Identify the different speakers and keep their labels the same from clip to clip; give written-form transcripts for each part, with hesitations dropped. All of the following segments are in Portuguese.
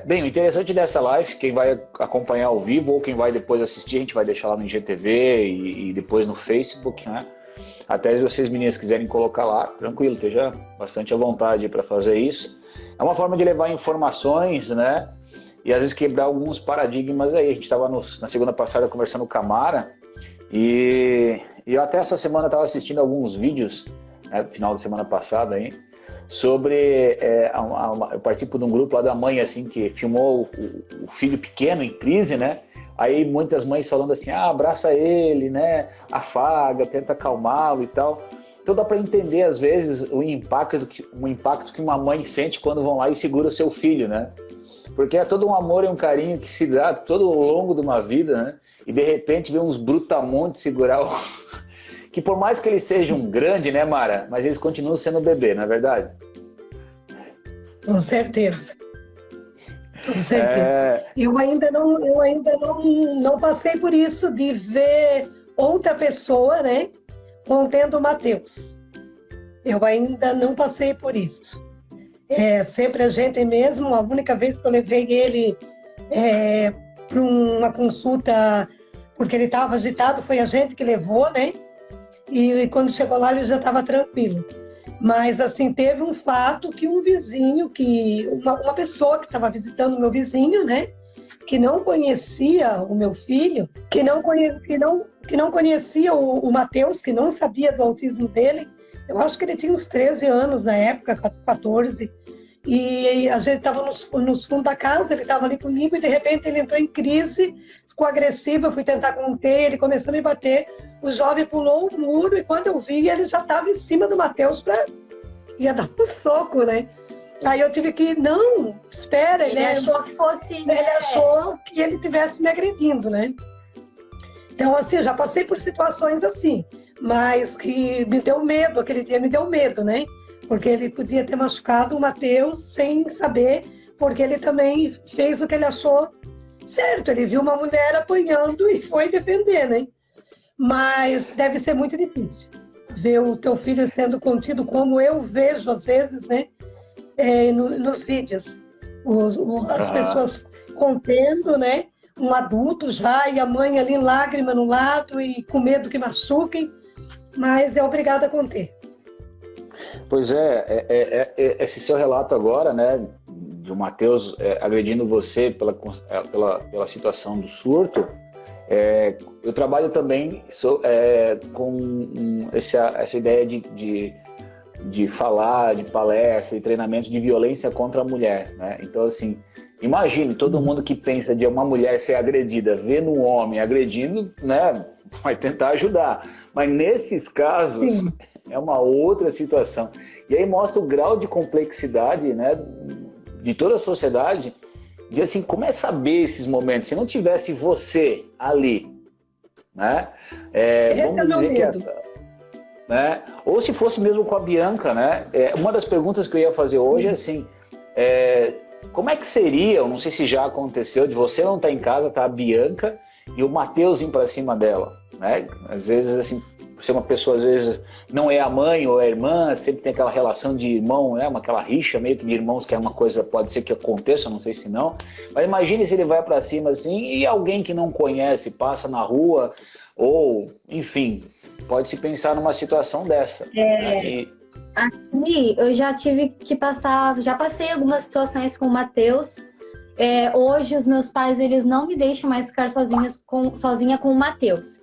Speaker 1: Bem, o interessante dessa live, quem vai acompanhar ao vivo ou quem vai depois assistir, a gente vai deixar lá no IGTV e depois no Facebook, né? Até se vocês meninas quiserem colocar lá, tranquilo, esteja bastante à vontade para fazer isso. É uma forma de levar informações, né? E às vezes quebrar alguns paradigmas aí. A gente estava na segunda passada conversando com a Mara e eu até essa semana estava assistindo alguns vídeos, né, no final da semana passada aí, sobre eu participo de um grupo lá da mãe assim que filmou o filho pequeno em crise, né? Aí muitas mães falando assim, abraça ele, né? Afaga, tenta acalmá-lo e tal. Então dá para entender às vezes o impacto que uma mãe sente quando vão lá e segura o seu filho, né? Porque é todo um amor e um carinho que se dá todo ao longo de uma vida, né? E de repente vê uns brutamontes segurar o que por mais que eles sejam grande, né, Mara? Mas eles continuam sendo bebê, não é verdade?
Speaker 2: Com certeza. Com certeza. Eu ainda não passei por isso de ver outra pessoa, né, contendo o Mateus. Eu ainda não passei por isso. Sempre a gente mesmo, a única vez que eu levei ele para uma consulta, porque ele estava agitado, foi a gente que levou, né? E quando chegou lá ele já estava tranquilo. Mas assim, teve um fato que um vizinho, uma pessoa que estava visitando o meu vizinho, né? Que não conhecia o meu filho, que não conhecia o Mateus, que não sabia do autismo dele. Eu acho que ele tinha uns 13 anos na época, 14. E a gente estava nos fundos da casa, ele estava ali comigo e de repente ele entrou em crise, ficou agressivo, eu fui tentar conter, ele começou a me bater. O jovem pulou o muro e quando eu vi, ele já estava em cima do Mateus ia dar um soco, né? Aí eu tive que, não, espera.
Speaker 3: Ele achou que fosse...
Speaker 2: Ele achou que ele estivesse me agredindo, né? Então, assim, eu já passei por situações assim, mas que me deu medo, aquele dia me deu medo, né? Porque ele podia ter machucado o Mateus sem saber, porque ele também fez o que ele achou certo. Ele viu uma mulher apanhando e foi defender, né? Mas deve ser muito difícil ver o teu filho sendo contido, como eu vejo às vezes, né? Nos vídeos. As pessoas contendo, né? Um adulto já e a mãe ali em lágrima no lado e com medo que machuquem, mas é obrigada a conter.
Speaker 1: Pois esse seu relato agora, né, de o Mateus agredindo você pela situação do surto, eu trabalho também com essa ideia de falar, de palestra e treinamento de violência contra a mulher, né? Então, assim, imagine todo mundo que pensa de uma mulher ser agredida, vendo um homem agredindo, né, vai tentar ajudar. Mas nesses casos, sim, é uma outra situação. E aí mostra o grau de complexidade, né, de toda a sociedade, de assim, como é saber esses momentos? Se não tivesse você ali, né? Vamos dizer que né? Ou se fosse mesmo com a Bianca, né? Uma das perguntas que eu ia fazer hoje é assim, como é que seria, eu não sei se já aconteceu, de você não estar em casa, tá a Bianca e o Mateus ir para cima dela, né? Às vezes, assim, por ser uma pessoa, às vezes, não é a mãe ou é a irmã, sempre tem aquela relação de irmão, né? Aquela rixa meio que de irmãos, que é uma coisa, pode ser que aconteça, não sei se não. Mas imagine se ele vai para cima assim e alguém que não conhece passa na rua ou, enfim, pode-se pensar numa situação dessa. Né?
Speaker 3: Aqui eu já tive que já passei algumas situações com o Mateus. Hoje os meus pais, eles não me deixam mais ficar sozinha com o Mateus.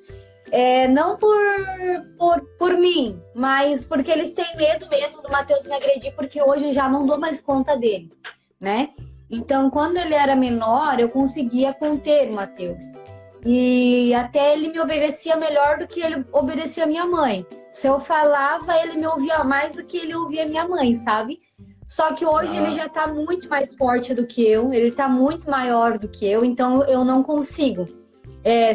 Speaker 3: Não por mim, mas porque eles têm medo mesmo do Mateus me agredir, porque hoje eu já não dou mais conta dele, né? Então, quando ele era menor, eu conseguia conter o Mateus. E até ele me obedecia melhor do que ele obedecia a minha mãe. Se eu falava, ele me ouvia mais do que ele ouvia minha mãe, sabe? Só que hoje ele já tá muito mais forte do que eu, ele tá muito maior do que eu, então eu não consigo.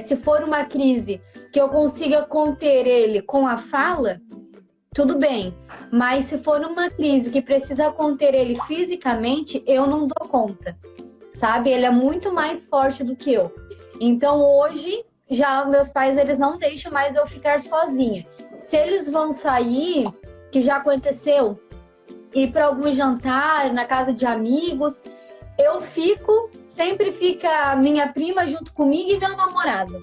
Speaker 3: Se for uma crise que eu consiga conter ele com a fala, tudo bem. Mas se for uma crise que precisa conter ele fisicamente, eu não dou conta, sabe? Ele é muito mais forte do que eu. Então hoje, já meus pais, eles não deixam mais eu ficar sozinha. Se eles vão sair, que já aconteceu, ir para algum jantar na casa de amigos, eu fico, sempre fica minha prima junto comigo e meu namorado.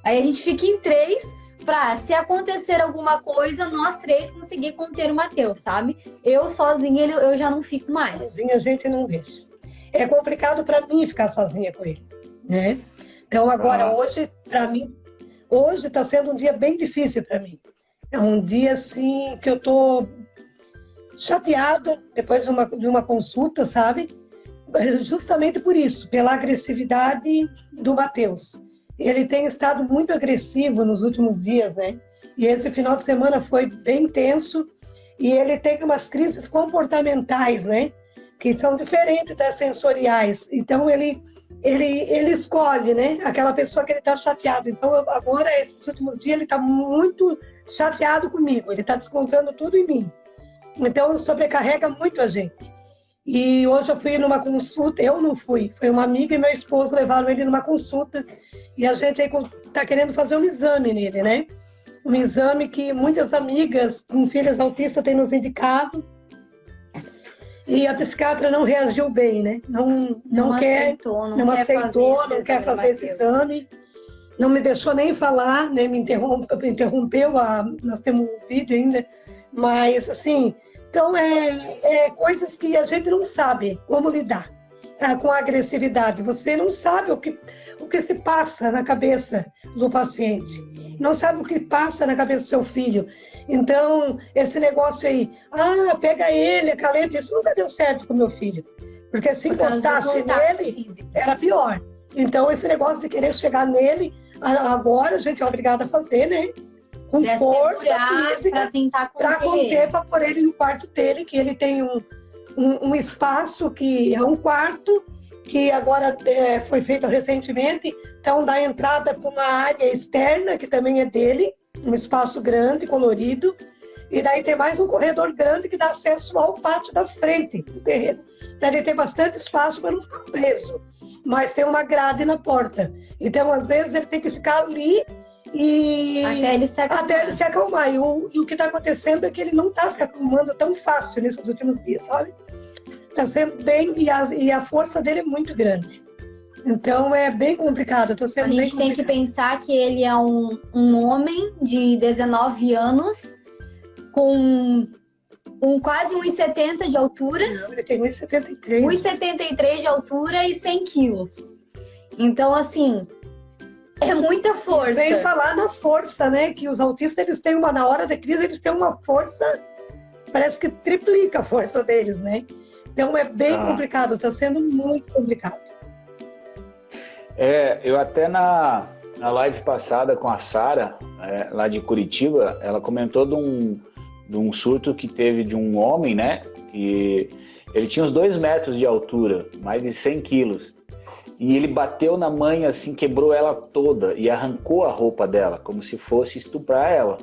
Speaker 3: Aí a gente fica em 3 pra, se acontecer alguma coisa, nós 3 conseguir conter o Matheus, sabe? Eu sozinha, eu já não fico mais.
Speaker 2: Sozinha a gente não deixa. É complicado para mim ficar sozinha com ele, né? Então agora, hoje, para mim, hoje está sendo um dia bem difícil para mim. É um dia, assim, que eu tô chateada depois de uma consulta, sabe? Justamente por isso, pela agressividade do Matheus. Ele tem estado muito agressivo nos últimos dias, né? E esse final de semana foi bem tenso e ele tem umas crises comportamentais, né? Que são diferentes das sensoriais. Então, ele escolhe, né? Aquela pessoa que ele está chateado. Então, agora, esses últimos dias, ele está muito chateado comigo. Ele está descontando tudo em mim. Então, sobrecarrega muito a gente. E hoje eu fui numa consulta, eu não fui, foi uma amiga e meu esposo levaram ele numa consulta e a gente aí está querendo fazer um exame nele, né? Um exame que muitas amigas com filhos autistas têm nos indicado e a psiquiatra não reagiu bem, né? Não quer fazer esse exame, não me deixou nem falar, né? Me interrompeu, nós temos um vídeo ainda, mas assim... Então, coisas que a gente não sabe como lidar com a agressividade. Você não sabe o que se passa na cabeça do paciente. Não sabe o que passa na cabeça do seu filho. Então, esse negócio aí, pega ele, acalenta, isso nunca deu certo com meu filho. Porque se encostasse nele, era pior. Então, esse negócio de querer chegar nele, agora a gente é obrigada a fazer, né? Com força física para conter, para pôr ele no quarto dele, que ele tem um espaço que é um quarto, que agora foi feito recentemente, então dá entrada com uma área externa, que também é dele, um espaço grande, colorido, e daí tem mais um corredor grande que dá acesso ao pátio da frente do terreno. Então ele tem bastante espaço para não ficar preso, mas tem uma grade na porta. Então, às vezes, ele tem que ficar ali até ele se acalmar. E o que está acontecendo é que ele não está se acalmando tão fácil nesses últimos dias, sabe? Está sendo bem, e a força dele é muito grande. Então é bem complicado. Tá sendo
Speaker 3: a gente tem que pensar que ele é um homem de 19 anos, com quase 1,70 de altura.
Speaker 2: Não, ele tem 1,73.
Speaker 3: 1,73 de altura e 100 quilos. Então, assim... É muita força.
Speaker 2: Sem falar na força, né? Que os autistas, eles têm na hora da crise, eles têm uma força, parece que triplica a força deles, né? Então é bem complicado, está sendo muito complicado.
Speaker 1: Eu até na live passada com a Sara, lá de Curitiba, ela comentou de um surto que teve de um homem, né? Que ele tinha uns 2 metros de altura, mais de 100 quilos. E ele bateu na mãe, assim, quebrou ela toda e arrancou a roupa dela, como se fosse estuprar ela.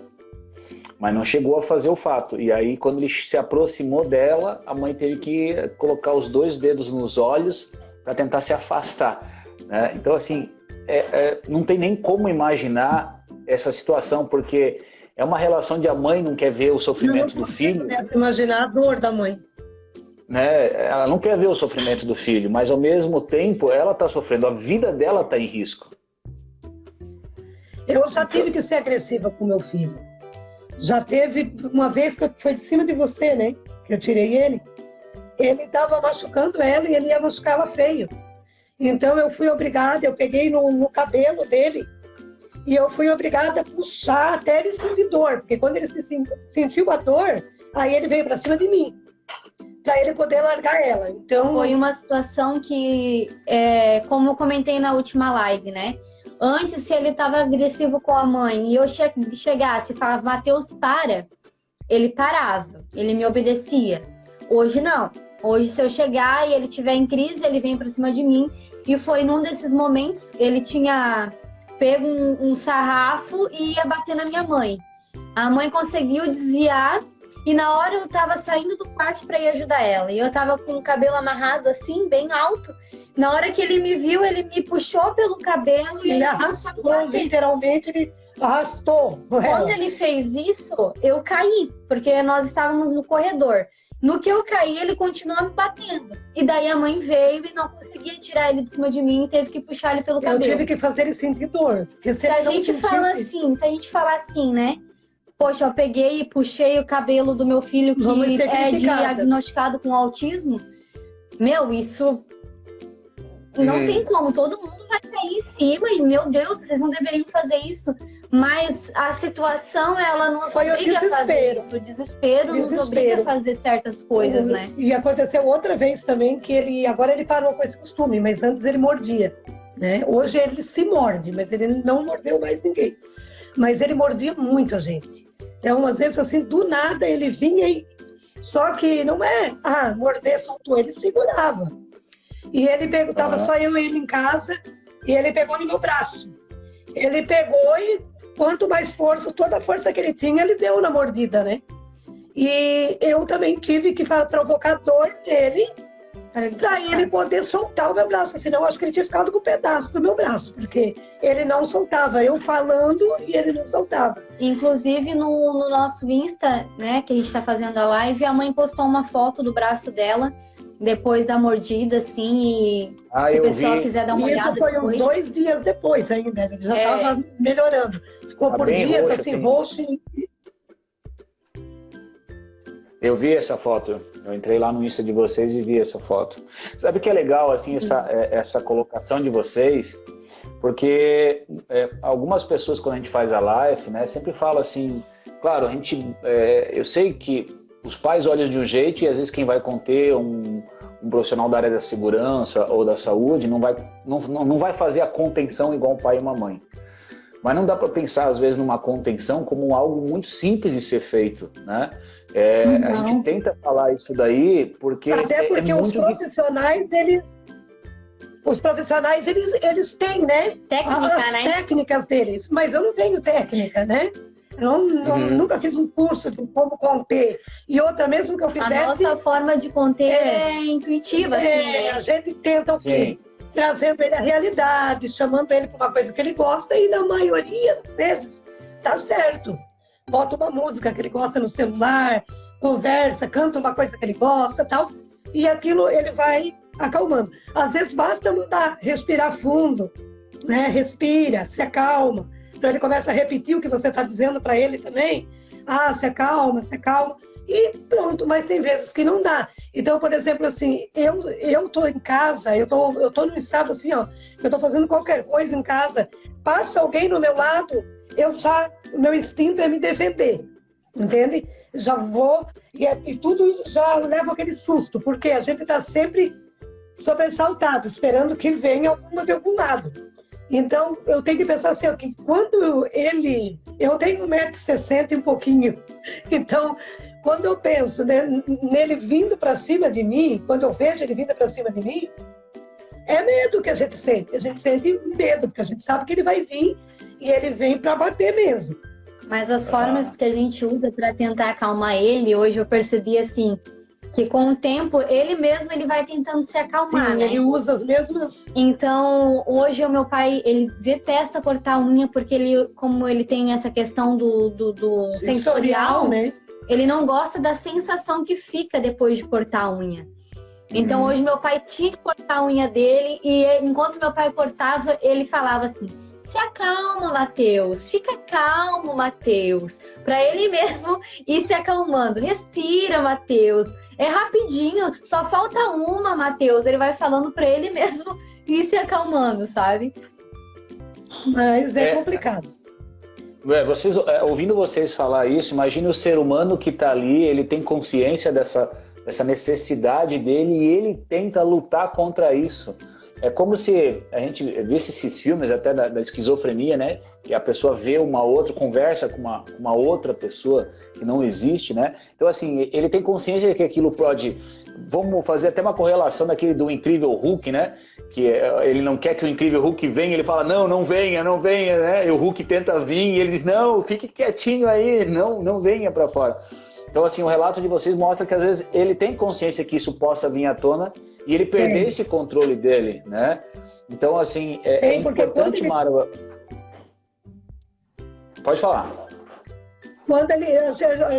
Speaker 1: Mas não chegou a fazer o fato. E aí, quando ele se aproximou dela, a mãe teve que colocar os 2 dedos nos olhos para tentar se afastar, né? Então, assim, não tem nem como imaginar essa situação, porque é uma relação de a mãe não quer ver o sofrimento do filho.
Speaker 2: Eu não consigo imaginar a dor da mãe.
Speaker 1: Né? Ela não quer ver o sofrimento do filho, mas ao mesmo tempo ela está sofrendo, a vida dela está em risco.
Speaker 2: Eu já tive que ser agressiva com meu filho. Já teve uma vez que foi de cima de você, né? Que eu tirei ele. Ele estava machucando ela e ele ia machucar ela feio. Então eu fui obrigada, eu peguei no cabelo dele e eu fui obrigada a puxar até ele sentir dor, porque quando ele sentiu a dor, aí ele veio para cima de mim, para ele poder largar ela. Então
Speaker 3: foi uma situação que, como eu comentei na última live, né? Antes, se ele estava agressivo com a mãe e eu chegasse e falava, Matheus, para, ele parava, ele me obedecia. Hoje não. Hoje, se eu chegar e ele estiver em crise, ele vem para cima de mim. E foi num desses momentos, ele tinha pego um sarrafo e ia bater na minha mãe. A mãe conseguiu desviar. E na hora eu tava saindo do quarto para ir ajudar ela. E eu tava com o cabelo amarrado assim, bem alto. Na hora que ele me viu, ele me puxou pelo cabelo e
Speaker 2: ele arrastou, literalmente ele arrastou.
Speaker 3: Quando ele fez isso, eu caí, porque nós estávamos no corredor. No que eu caí, ele continuou me batendo. E daí a mãe veio e não conseguia tirar ele de cima de mim e teve que puxar ele pelo cabelo.
Speaker 2: Eu tive que fazer ele sentir dor.
Speaker 3: Se a gente fala assim, se a gente falar assim, né? Poxa, eu peguei e puxei o cabelo do meu filho que é diagnosticado com autismo. Meu, isso não tem como. Todo mundo vai cair em cima e, meu Deus, vocês não deveriam fazer isso. Mas a situação, ela nos obriga a fazer isso. O desespero nos obriga a fazer certas coisas, né?
Speaker 2: E aconteceu outra vez também que agora ele parou com esse costume, mas antes ele mordia, né? Hoje ele se morde, mas ele não mordeu mais ninguém. Mas ele mordia muito a gente. Então, às vezes, assim, do nada ele vinha e... Só que não é, morder, soltou, ele segurava. E ele pegou, tava só eu e ele em casa, e ele pegou no meu braço. Ele pegou e quanto mais força, toda a força que ele tinha, ele deu na mordida, né? E eu também tive que provocar dor nele para ele poder soltar o meu braço. Senão, eu acho que ele tinha ficado com um pedaço do meu braço, porque ele não soltava. Eu falando e ele não soltava.
Speaker 3: Inclusive, no nosso Insta, né, que a gente tá fazendo a live, a mãe postou uma foto do braço dela, depois da mordida, assim, e se o pessoal quiser dar uma olhada.
Speaker 2: Isso foi
Speaker 3: depois.
Speaker 2: Uns 2 dias depois ainda, ele já estava melhorando. Ficou por dias, assim, roxo.
Speaker 1: Eu vi essa foto, eu entrei lá no Insta de vocês e vi essa foto. Sabe o que é legal, assim, essa colocação de vocês? Porque algumas pessoas, quando a gente faz a live, né, sempre falam assim, claro, eu sei que os pais olham de um jeito e às vezes quem vai conter um profissional da área da segurança ou da saúde não vai fazer a contenção igual um pai e uma mãe. Mas não dá para pensar, às vezes, numa contenção como algo muito simples de ser feito, né? A gente tenta falar isso daí porque...
Speaker 2: Até porque os profissionais, eles têm, né? As técnicas deles. Mas eu não tenho técnica, né? Eu nunca fiz um curso de como conter. E outra, mesmo que eu fizesse...
Speaker 3: A nossa forma de conter é intuitiva, assim, né?
Speaker 2: A gente tenta o quê? Trazendo ele à realidade, chamando ele para uma coisa que ele gosta, e na maioria das vezes tá certo. Bota uma música que ele gosta no celular, conversa, canta uma coisa que ele gosta, tal, e aquilo ele vai acalmando. Às vezes basta mudar, respirar fundo, né? Respira, se acalma. Então ele começa a repetir o que você está dizendo para ele também. Se acalma, se acalma. E pronto, mas tem vezes que não dá. Então, por exemplo, assim, eu tô em casa, eu tô num estado assim, ó, eu tô fazendo qualquer coisa em casa, passa alguém no meu lado, o meu instinto é me defender, entende? Já vou, e tudo já leva aquele susto, porque a gente tá sempre sobressaltado, esperando que venha alguma de algum lado. Então, eu tenho que pensar assim, ó, que quando eu tenho 1,60 m e um pouquinho, então... Quando eu penso nele vindo para cima de mim, quando eu vejo ele vindo para cima de mim, é medo que a gente sente. A gente sente medo, porque a gente sabe que ele vai vir e ele vem para bater mesmo.
Speaker 3: Mas as formas que a gente usa para tentar acalmar ele, hoje eu percebi assim, que com o tempo, ele mesmo ele vai tentando se acalmar, né?
Speaker 2: Ele usa as mesmas...
Speaker 3: Então, hoje o meu pai, ele detesta cortar a unha, porque como ele tem essa questão do sensorial,
Speaker 2: né?
Speaker 3: Ele não gosta da sensação que fica depois de cortar a unha. Então, hoje meu pai tinha que cortar a unha dele e enquanto meu pai cortava, ele falava assim, se acalma, Matheus, fica calmo, Matheus. Para ele mesmo ir se acalmando. Respira, Matheus. É rapidinho, só falta uma, Matheus. Ele vai falando para ele mesmo ir se acalmando, sabe?
Speaker 2: Mas é complicado.
Speaker 1: Ouvindo vocês falar isso, imagine o ser humano que está ali, ele tem consciência dessa necessidade dele e ele tenta lutar contra isso. É como se a gente visse esses filmes até da esquizofrenia, né? Que a pessoa vê uma outra, conversa com uma outra pessoa que não existe, né? Então, assim, ele tem consciência de que aquilo pode... Vamos fazer até uma correlação daquele do Incrível Hulk, né? Que ele não quer que o Incrível Hulk venha, ele fala, não venha, né? E o Hulk tenta vir e ele diz, não, fique quietinho aí, não venha para fora. Então, assim, o relato de vocês mostra que às vezes ele tem consciência que isso possa vir à tona e ele perder esse controle dele, né? Então, assim, é importante, Mara... Pode falar.
Speaker 2: Quando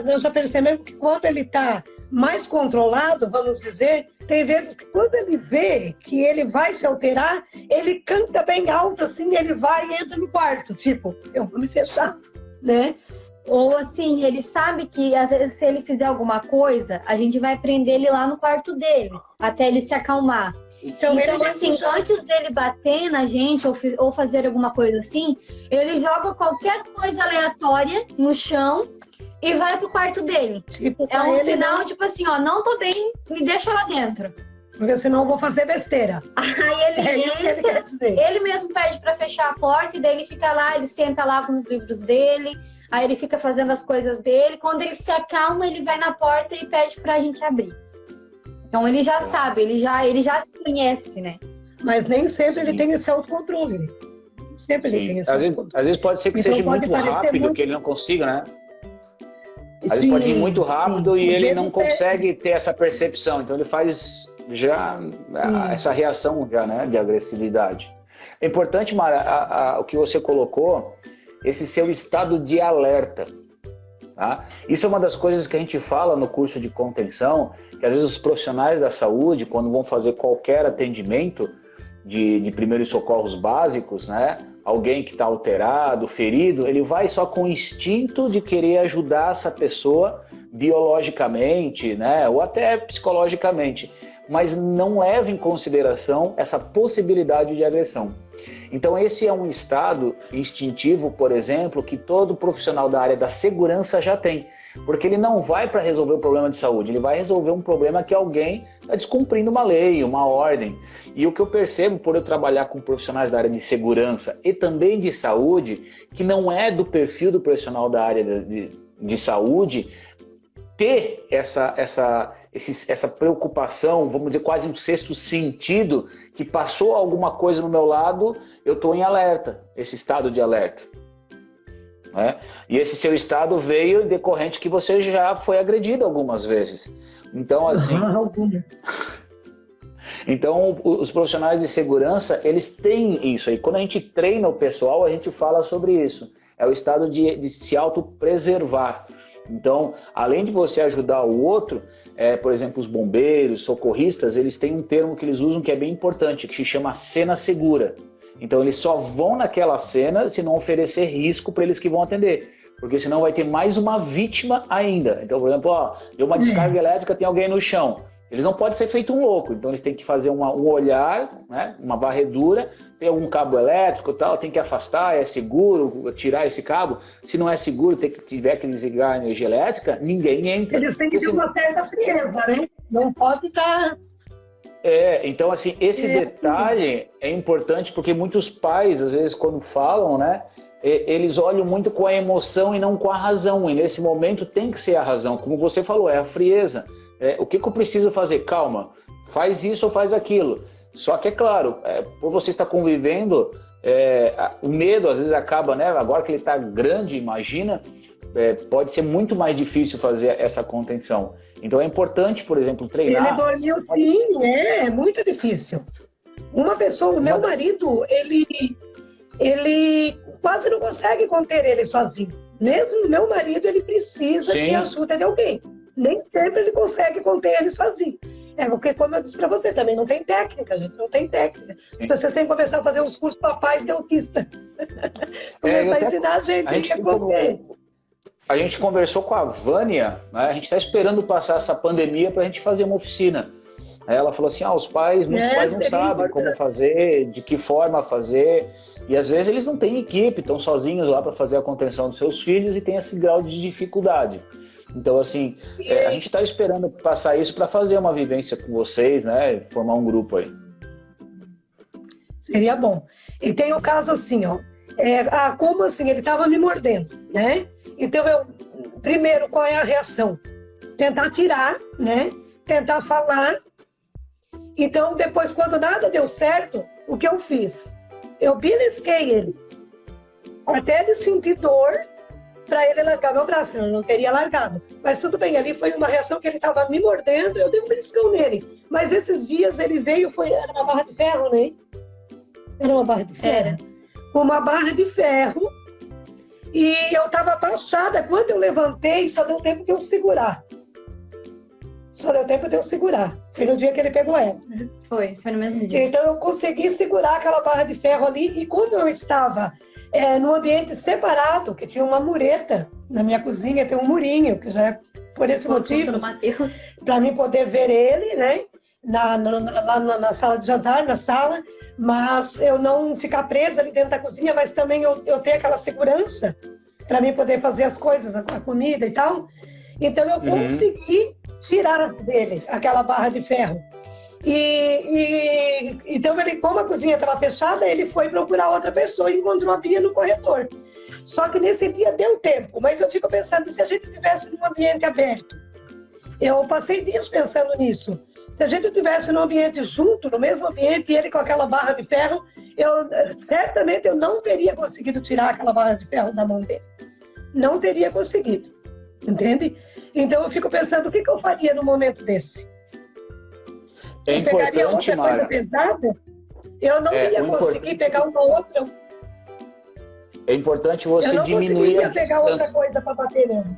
Speaker 2: nós já percebemos que quando ele está mais controlado, vamos dizer, tem vezes que quando ele vê que ele vai se alterar, ele canta bem alto, assim, ele vai e entra no quarto, tipo, eu vou me fechar, né?
Speaker 3: Ou assim, ele sabe que às vezes se ele fizer alguma coisa, a gente vai prender ele lá no quarto dele, até ele se acalmar. Então assim, antes dele bater na gente ou fazer alguma coisa assim, ele joga qualquer coisa aleatória no chão e vai pro quarto dele.
Speaker 2: Tipo,
Speaker 3: é um sinal, não... tipo assim, ó, não tô bem, me deixa lá dentro.
Speaker 2: Porque senão eu vou fazer besteira.
Speaker 3: Aí ele entra, ele mesmo pede pra fechar a porta e daí ele fica lá, ele senta lá com os livros dele, aí ele fica fazendo as coisas dele. Quando ele se acalma, ele vai na porta e pede pra gente abrir. Então ele já sabe, ele já se conhece, né?
Speaker 2: Mas nem sempre ele tem esse autocontrole. Sempre ele tem esse autocontrole.
Speaker 1: Às vezes pode ser que seja muito rápido, que ele não consiga, né? Às vezes pode ir muito rápido e ele não consegue ter essa percepção. Então ele faz já essa reação já, né, de agressividade. É importante, Mara, o que você colocou, esse seu estado de alerta. Tá? Isso é uma das coisas que a gente fala no curso de contenção, que às vezes os profissionais da saúde, quando vão fazer qualquer atendimento de primeiros socorros básicos, né? Alguém que está alterado, ferido, ele vai só com o instinto de querer ajudar essa pessoa biologicamente, né? Ou até psicologicamente, mas não leva em consideração essa possibilidade de agressão. Então esse é um estado instintivo, por exemplo, que todo profissional da área da segurança já tem, porque ele não vai para resolver o problema de saúde, ele vai resolver um problema que alguém está descumprindo uma lei, uma ordem. E o que eu percebo por eu trabalhar com profissionais da área de segurança e também de saúde, que não é do perfil do profissional da área de saúde, ter essa preocupação, vamos dizer, quase um sexto sentido, que passou alguma coisa no meu lado, eu estou em alerta, esse estado de alerta. Né? E esse seu estado veio decorrente que você já foi agredido algumas vezes. Então, assim... Então, os profissionais de segurança, eles têm isso aí. Quando a gente treina o pessoal, a gente fala sobre isso. É o estado de se autopreservar. Então, além de você ajudar o outro, por exemplo, os bombeiros, socorristas, eles têm um termo que eles usam que é bem importante, que se chama cena segura. Então, eles só vão naquela cena se não oferecer risco para eles que vão atender, porque senão vai ter mais uma vítima ainda. Então, por exemplo, deu uma descarga elétrica, tem alguém no chão. Eles não podem ser feito um louco, então eles têm que fazer um olhar, né, uma varredura, tem algum cabo elétrico e tal, tem que afastar, é seguro tirar esse cabo. Se não é seguro, tiver que desligar a energia elétrica, ninguém entra.
Speaker 2: Eles têm que ter uma certa frieza, né? Não pode estar...
Speaker 1: Então assim, esse detalhe é importante porque muitos pais, às vezes, quando falam, né, eles olham muito com a emoção e não com a razão, e nesse momento tem que ser a razão, como você falou, é a frieza. O que eu preciso fazer? Calma, faz isso ou faz aquilo. Só que é claro, por você estar convivendo, o medo às vezes acaba, né? Agora que ele está grande, imagina, pode ser muito mais difícil fazer essa contenção. Então é importante, por exemplo, treinar...
Speaker 2: Ele dormiu sim, é muito difícil. Uma pessoa, o meu marido, ele quase não consegue conter ele sozinho. Mesmo meu marido, ele precisa ter ajuda de alguém. Nem sempre ele consegue conter ele sozinho. Porque, como eu disse para você, também não tem técnica, gente, não tem técnica. Você tem que começar a fazer uns cursos para pais de autista. Começar a ensinar a gente o que acontece.
Speaker 1: A gente conversou com a Vânia, né? A gente está esperando passar essa pandemia para a gente fazer uma oficina. Ela falou assim, muitos pais não sabem como fazer, de que forma fazer, e às vezes eles não têm equipe, estão sozinhos lá para fazer a contenção dos seus filhos e tem esse grau de dificuldade. Então, assim, a gente está esperando passar isso para fazer uma vivência com vocês, né? Formar um grupo aí.
Speaker 2: Seria bom. E tem o caso assim, como assim? Ele estava me mordendo, né? Então, primeiro, qual é a reação? Tentar tirar, né? Tentar falar. Então, depois, quando nada deu certo, o que eu fiz? Eu belisquei ele. Até ele sentir dor, para ele largar meu braço, eu não teria largado. Mas tudo bem, ali foi uma reação que ele estava me mordendo, eu dei um beliscão nele. Mas esses dias ele veio, era uma barra de ferro, né? Era uma barra de ferro? Uma barra de ferro. E eu estava abaixada. Quando eu levantei, só deu tempo de eu segurar. Só deu tempo de eu segurar. Foi no dia que ele pegou ela, né?
Speaker 3: Foi no mesmo dia.
Speaker 2: Então eu consegui segurar aquela barra de ferro ali, e como eu estava num ambiente separado, que tinha uma mureta, na minha cozinha tem um murinho, que já é por esse motivo, para mim poder ver ele, né? Lá na sala de jantar, na sala, mas eu não ficar presa ali dentro da cozinha, mas também eu ter aquela segurança para mim poder fazer as coisas, a comida e tal. Então eu consegui tirar dele aquela barra de ferro. Então, ele, como a cozinha estava fechada, ele foi procurar outra pessoa e encontrou a Bia no corredor. Só que nesse dia deu tempo, mas eu fico pensando, se a gente estivesse num ambiente aberto. Eu passei dias pensando nisso. Se a gente estivesse num ambiente junto, no mesmo ambiente, e ele com aquela barra de ferro, certamente eu não teria conseguido tirar aquela barra de ferro da mão dele. Não teria conseguido, entende? Então eu fico pensando, o que eu faria num momento desse?
Speaker 1: É
Speaker 2: eu pegaria outra
Speaker 1: Mara,
Speaker 2: coisa pesada? Eu não ia conseguir pegar uma outra.
Speaker 1: É importante você diminuir a distância. Eu não conseguiria pegar outra coisa para bater nele.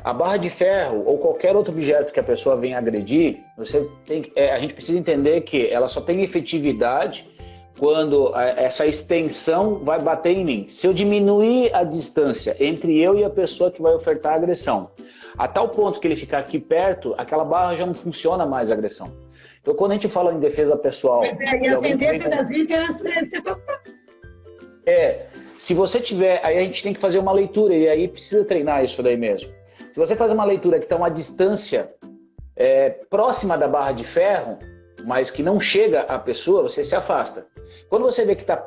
Speaker 2: A
Speaker 1: barra de ferro ou qualquer outro objeto que a pessoa venha agredir, a gente precisa entender que ela só tem efetividade quando essa extensão vai bater em mim. Se eu diminuir a distância entre eu e a pessoa que vai ofertar a agressão, a tal ponto que ele ficar aqui perto, aquela barra já não funciona mais a agressão. Então, quando a gente fala em defesa pessoal...
Speaker 2: Mas aí a tendência das vítimas é se afastar.
Speaker 1: Se você tiver... Aí a gente tem que fazer uma leitura, e aí precisa treinar isso daí mesmo. Se você faz uma leitura que está uma distância próxima da barra de ferro, mas que não chega à pessoa, você se afasta. Quando você vê que está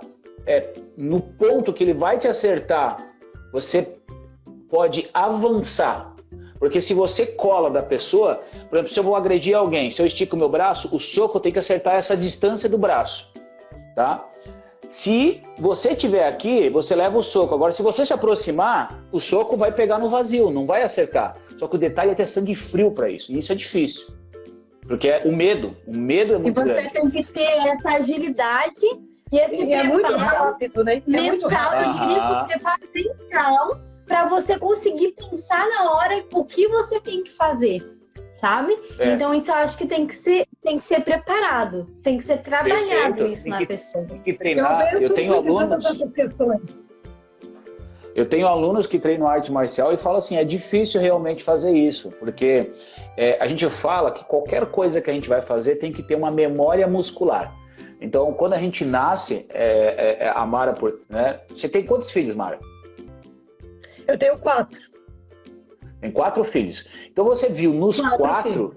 Speaker 1: no ponto que ele vai te acertar, você pode avançar. Porque se você cola da pessoa, por exemplo, se eu vou agredir alguém, se eu estico o meu braço, o soco tem que acertar essa distância do braço, tá? Se você estiver aqui, você leva o soco. Agora, se você se aproximar, o soco vai pegar no vazio, não vai acertar. Só que o detalhe é ter sangue frio para isso, e isso é difícil. Porque o medo é muito grande.
Speaker 3: E você tem que ter essa agilidade e esse preparo
Speaker 2: é muito rápido, né?
Speaker 3: mental, eu diria que o preparo mental para você conseguir pensar na hora o que você tem que fazer, sabe? Então isso eu acho que tem que ser preparado, tem que ser trabalhado. Perfeito. Isso na pessoa.
Speaker 1: Tem que treinar. Eu tenho alunos. Eu tenho alunos que treinam arte marcial e falam assim, é difícil realmente fazer isso, porque a gente fala que qualquer coisa que a gente vai fazer tem que ter uma memória muscular. Então, quando a gente nasce, a Mara, né? Você tem quantos filhos, Mara?
Speaker 2: Eu tenho 4.
Speaker 1: Tem 4 filhos. Então você viu nos 4,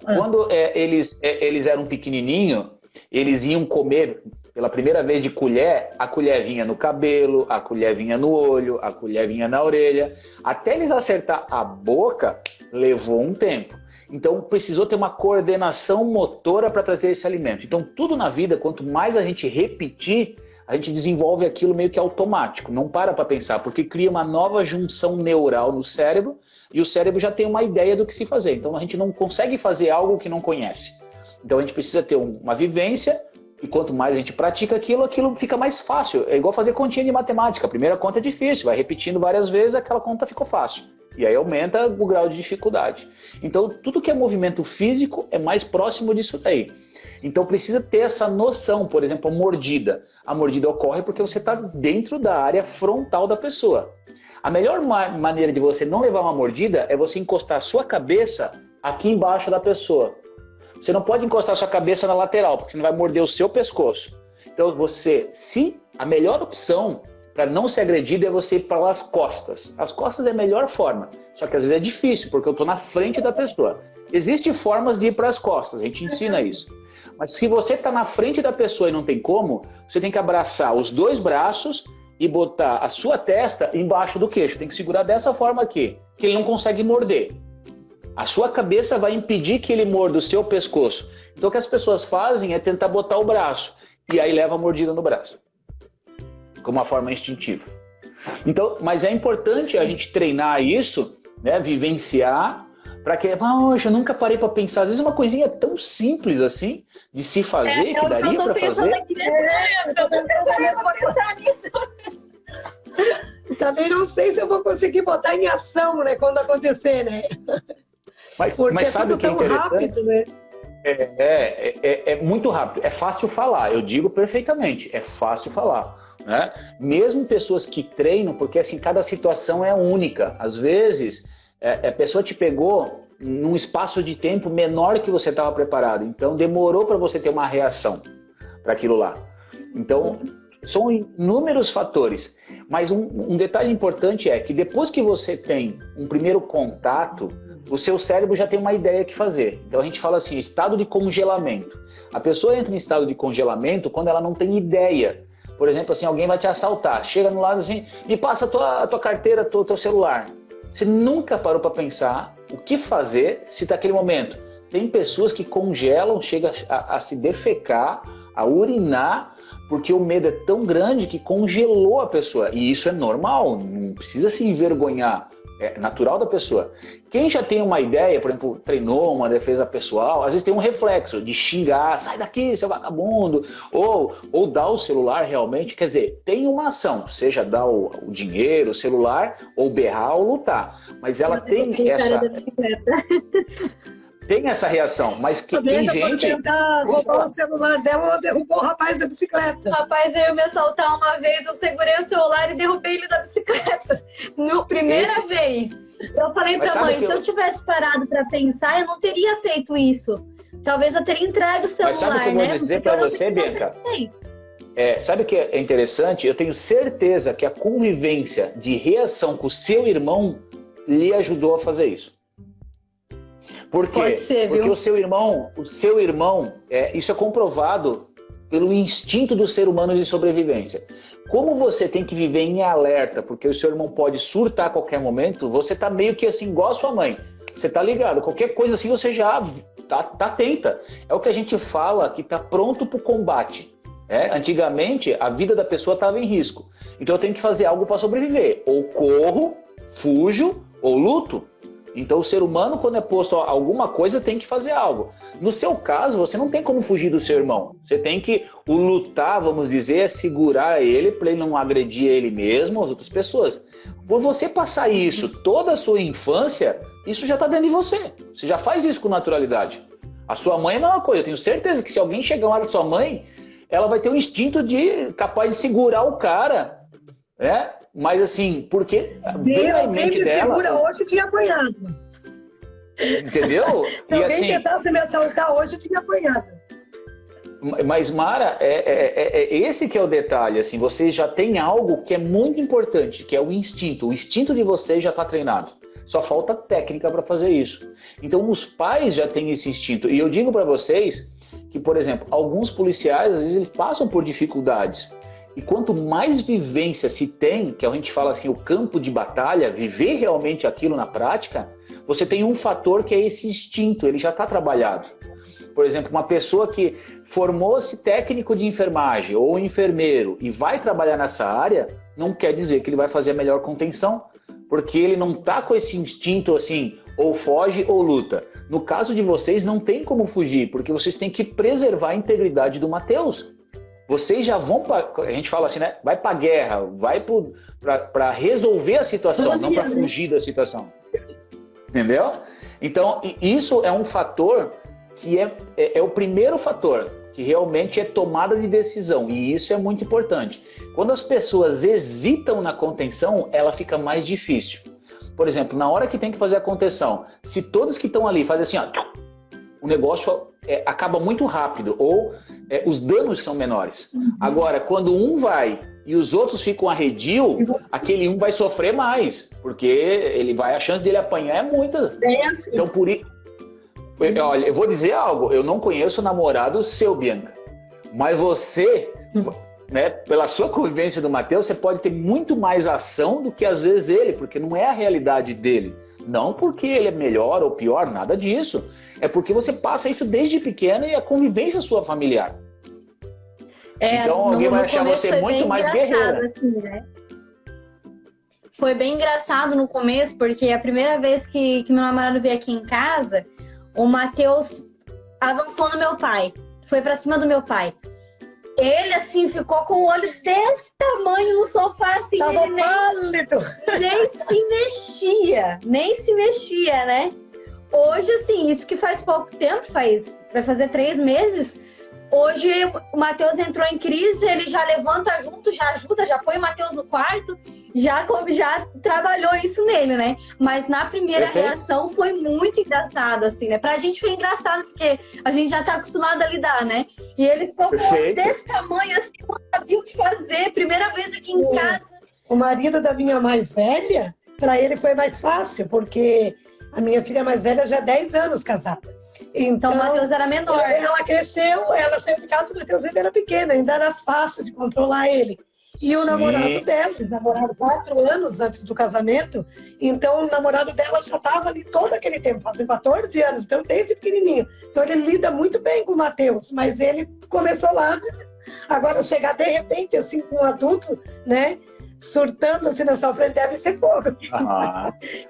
Speaker 1: quando eles eram pequenininhos, eles iam comer pela primeira vez de colher, a colher vinha no cabelo, a colher vinha no olho, a colher vinha na orelha. Até eles acertar a boca, levou um tempo. Então precisou ter uma coordenação motora para trazer esse alimento. Então tudo na vida, quanto mais a gente repetir, a gente desenvolve aquilo meio que automático, não para pensar, porque cria uma nova junção neural no cérebro e o cérebro já tem uma ideia do que se fazer. Então a gente não consegue fazer algo que não conhece. Então a gente precisa ter uma vivência e quanto mais a gente pratica aquilo fica mais fácil. É igual fazer continha de matemática. A primeira conta é difícil, vai repetindo várias vezes, aquela conta ficou fácil. E aí aumenta o grau de dificuldade. Então tudo que é movimento físico é mais próximo disso daí. Então precisa ter essa noção, por exemplo, a mordida. A mordida ocorre porque você está dentro da área frontal da pessoa. A melhor maneira de você não levar uma mordida é você encostar a sua cabeça aqui embaixo da pessoa. Você não pode encostar a sua cabeça na lateral, porque você não vai morder o seu pescoço. Então a melhor opção para não ser agredido é você ir para as costas. As costas é a melhor forma, só que às vezes é difícil, porque eu estou na frente da pessoa. Existem formas de ir para as costas, a gente ensina isso. Mas se você está na frente da pessoa e não tem como, você tem que abraçar os 2 braços e botar a sua testa embaixo do queixo. Tem que segurar dessa forma aqui, que ele não consegue morder. A sua cabeça vai impedir que ele morda o seu pescoço. Então o que as pessoas fazem é tentar botar o braço. E aí leva a mordida no braço. Como uma forma instintiva. Então, mas é importante a gente treinar isso, né, vivenciar, para que, poxa, eu nunca parei para pensar. Às vezes uma coisinha tão simples assim, de se fazer, que daria para fazer.
Speaker 2: Eu pensar nisso. Também não sei se eu vou conseguir botar em ação, né, quando acontecer, né?
Speaker 1: Mas sabe o que é interessante?
Speaker 2: Rápido, né?
Speaker 1: É muito rápido. É fácil falar, eu digo perfeitamente. É fácil falar. Né? Mesmo pessoas que treinam, porque assim, cada situação é única. Às vezes, a pessoa te pegou num espaço de tempo menor que você estava preparado. Então, demorou para você ter uma reação para aquilo lá. Então, são inúmeros fatores. Mas um detalhe importante é que depois que você tem um primeiro contato, o seu cérebro já tem uma ideia que fazer. Então, a gente fala assim, estado de congelamento. A pessoa entra em estado de congelamento quando ela não tem ideia. Por exemplo, assim, alguém vai te assaltar. Chega no lado assim, me passa a tua carteira, teu celular. Você nunca parou para pensar o que fazer se naquele momento. Tem pessoas que congelam, chega a se defecar, a urinar, porque o medo é tão grande que congelou a pessoa. E isso é normal, não precisa se envergonhar. É natural da pessoa. Quem já tem uma ideia, por exemplo, treinou uma defesa pessoal, às vezes tem um reflexo de xingar, sai daqui, seu vagabundo, ou dar o celular realmente, quer dizer, tem uma ação, seja dar o dinheiro, o celular, ou berrar ou lutar. Mas ela tem essa... Tem essa reação, mas que tem gente...
Speaker 2: tentar roubar o celular dela, ela derrubou o rapaz da bicicleta.
Speaker 3: O rapaz veio me assaltar uma vez, eu segurei o celular e derrubei ele da bicicleta. Primeira vez. Eu falei pra mãe, se eu tivesse parado pra pensar, eu não teria feito isso. Talvez eu teria entregue o celular,
Speaker 1: mas sabe o que eu vou dizer pra você, Bianca? Sabe o que é interessante? Eu tenho certeza que a convivência de reação com o seu irmão lhe ajudou a fazer isso. Por quê?
Speaker 2: Pode ser,
Speaker 1: porque
Speaker 2: viu?
Speaker 1: o seu irmão, isso é comprovado pelo instinto do ser humano de sobrevivência. Como você tem que viver em alerta, porque o seu irmão pode surtar a qualquer momento, você tá meio que assim, igual a sua mãe. Você tá ligado, qualquer coisa assim você já tá atenta. É o que a gente fala que tá pronto pro combate. Antigamente, a vida da pessoa estava em risco. Então eu tenho que fazer algo para sobreviver. Ou corro, fujo, ou luto. Então o ser humano, quando é posto a alguma coisa, tem que fazer algo. No seu caso, você não tem como fugir do seu irmão. Você tem que lutar, vamos dizer, segurar ele para ele não agredir ele mesmo, as outras pessoas. Por você passar isso toda a sua infância, isso já está dentro de você. Você já faz isso com naturalidade. A sua mãe é a mesma coisa. Eu tenho certeza que se alguém chegar lá da sua mãe, ela vai ter um instinto capaz de segurar o cara, né? Mas assim, porque
Speaker 2: se alguém me segura hoje, tinha apanhado.
Speaker 1: Entendeu?
Speaker 2: Se alguém tentasse me assaltar hoje, tinha apanhado.
Speaker 1: Mas, Mara, esse que é o detalhe. Assim, vocês já têm algo que é muito importante, que é o instinto. O instinto de vocês já está treinado. Só falta técnica para fazer isso. Então, os pais já têm esse instinto. E eu digo para vocês que, por exemplo, alguns policiais, às vezes, eles passam por dificuldades. E quanto mais vivência se tem, que a gente fala assim, o campo de batalha, viver realmente aquilo na prática, você tem um fator que é esse instinto, ele já está trabalhado. Por exemplo, uma pessoa que formou-se técnico de enfermagem ou enfermeiro e vai trabalhar nessa área, não quer dizer que ele vai fazer a melhor contenção, porque ele não está com esse instinto assim, ou foge ou luta. No caso de vocês, não tem como fugir, porque vocês têm que preservar a integridade do Matheus. Vocês já vão a gente fala assim, né? Vai para a guerra, vai para resolver a situação, não para fugir da situação. Entendeu? Então, isso é um fator que é o primeiro fator, que realmente é tomada de decisão. E isso é muito importante. Quando as pessoas hesitam na contenção, ela fica mais difícil. Por exemplo, na hora que tem que fazer a contenção, se todos que estão ali fazem assim, ó, o negócio acaba muito rápido, ou os danos são menores. Agora, quando um vai e os outros ficam arredio, aquele um vai sofrer mais, porque a chance dele apanhar é muita.
Speaker 2: Assim.
Speaker 1: Então, por isso... Olha, eu vou dizer algo, eu não conheço o namorado seu, Bianca, mas você, né, pela sua convivência do Matheus, você pode ter muito mais ação do que às vezes ele, porque não é a realidade dele. Não porque ele é melhor ou pior, nada disso. É porque você passa isso desde pequena e a convivência sua familiar. Então alguém vai achar você muito mais guerreira.
Speaker 3: Assim, né? Foi bem engraçado no começo, porque a primeira vez que meu namorado veio aqui em casa, o Matheus avançou no meu pai. Foi pra cima do meu pai. Ele, assim, ficou com o olho desse tamanho no sofá, assim.
Speaker 2: Tava pálido.
Speaker 3: Nem se mexia, né? Hoje, assim, isso que faz pouco tempo, vai fazer 3 meses. Hoje o Matheus entrou em crise, ele já levanta junto, já ajuda, já põe o Matheus no quarto, já trabalhou isso nele, né? Mas na primeira reação foi muito engraçado, assim, né? Pra gente foi engraçado, porque a gente já tá acostumado a lidar, né? E ele ficou com um olho desse tamanho, assim, não sabia o que fazer, primeira vez aqui em casa.
Speaker 2: O marido da minha mais velha, pra ele foi mais fácil, porque a minha filha mais velha já é 10 anos casada.
Speaker 3: Então o Matheus era menor.
Speaker 2: Ela cresceu, ela saiu de casa, o Matheus ainda era pequeno, ainda era fácil de controlar ele. E o namorado dela, eles namoraram 4 anos antes do casamento, então o namorado dela já estava ali todo aquele tempo, fazem 14 anos, então desde pequenininho. Então ele lida muito bem com o Matheus, mas ele começou lá, agora chegar de repente assim com um adulto, né, surtando assim na sua frente, deve ser fogo.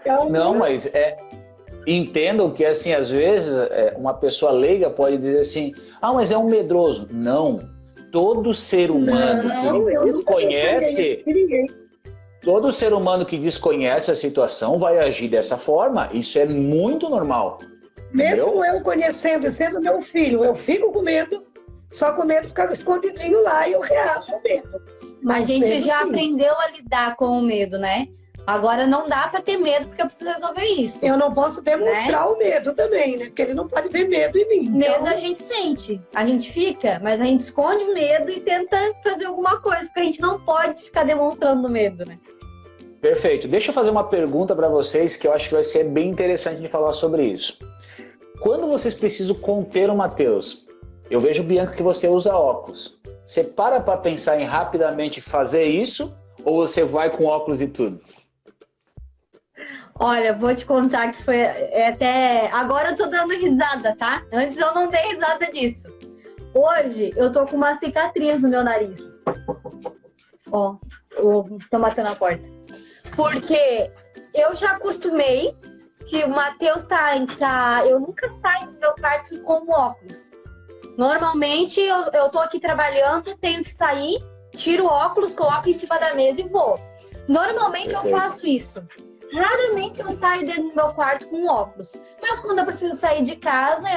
Speaker 1: Então, não, mas entendam que, assim, às vezes, uma pessoa leiga pode dizer assim, mas é um medroso. Não. Todo ser humano que desconhece... Todo ser humano que desconhece a situação vai agir dessa forma. Isso é muito normal.
Speaker 2: Mesmo
Speaker 1: entendeu?
Speaker 2: Eu conhecendo e sendo meu filho, eu fico com medo, só com medo de ficar escondidinho lá e eu reajo ao medo.
Speaker 3: Mas a gente já aprendeu a lidar com o medo, né? Agora não dá pra ter medo, porque eu preciso resolver isso.
Speaker 2: Eu não posso demonstrar o medo também, né? Porque ele não pode ver medo em mim.
Speaker 3: Medo
Speaker 2: então...
Speaker 3: a gente sente, a gente fica, mas a gente esconde o medo e tenta fazer alguma coisa, porque a gente não pode ficar demonstrando medo, né?
Speaker 1: Perfeito. Deixa eu fazer uma pergunta para vocês que eu acho que vai ser bem interessante de falar sobre isso. Quando vocês precisam conter o Matheus, eu vejo, Bianca, que você usa óculos. Você para pensar em rapidamente fazer isso ou você vai com óculos e tudo?
Speaker 3: Olha, vou te contar que foi até... Agora eu tô dando risada, tá? Antes eu não dei risada disso. Hoje eu tô com uma cicatriz no meu nariz. Ó, tô batendo a porta. Porque eu já acostumei que o Matheus eu nunca saio do meu quarto com óculos. Normalmente eu tô aqui trabalhando, tenho que sair, tiro o óculos, coloco em cima da mesa e vou. Normalmente eu faço isso. Raramente eu saio dentro do meu quarto com óculos. Mas quando eu preciso sair de casa,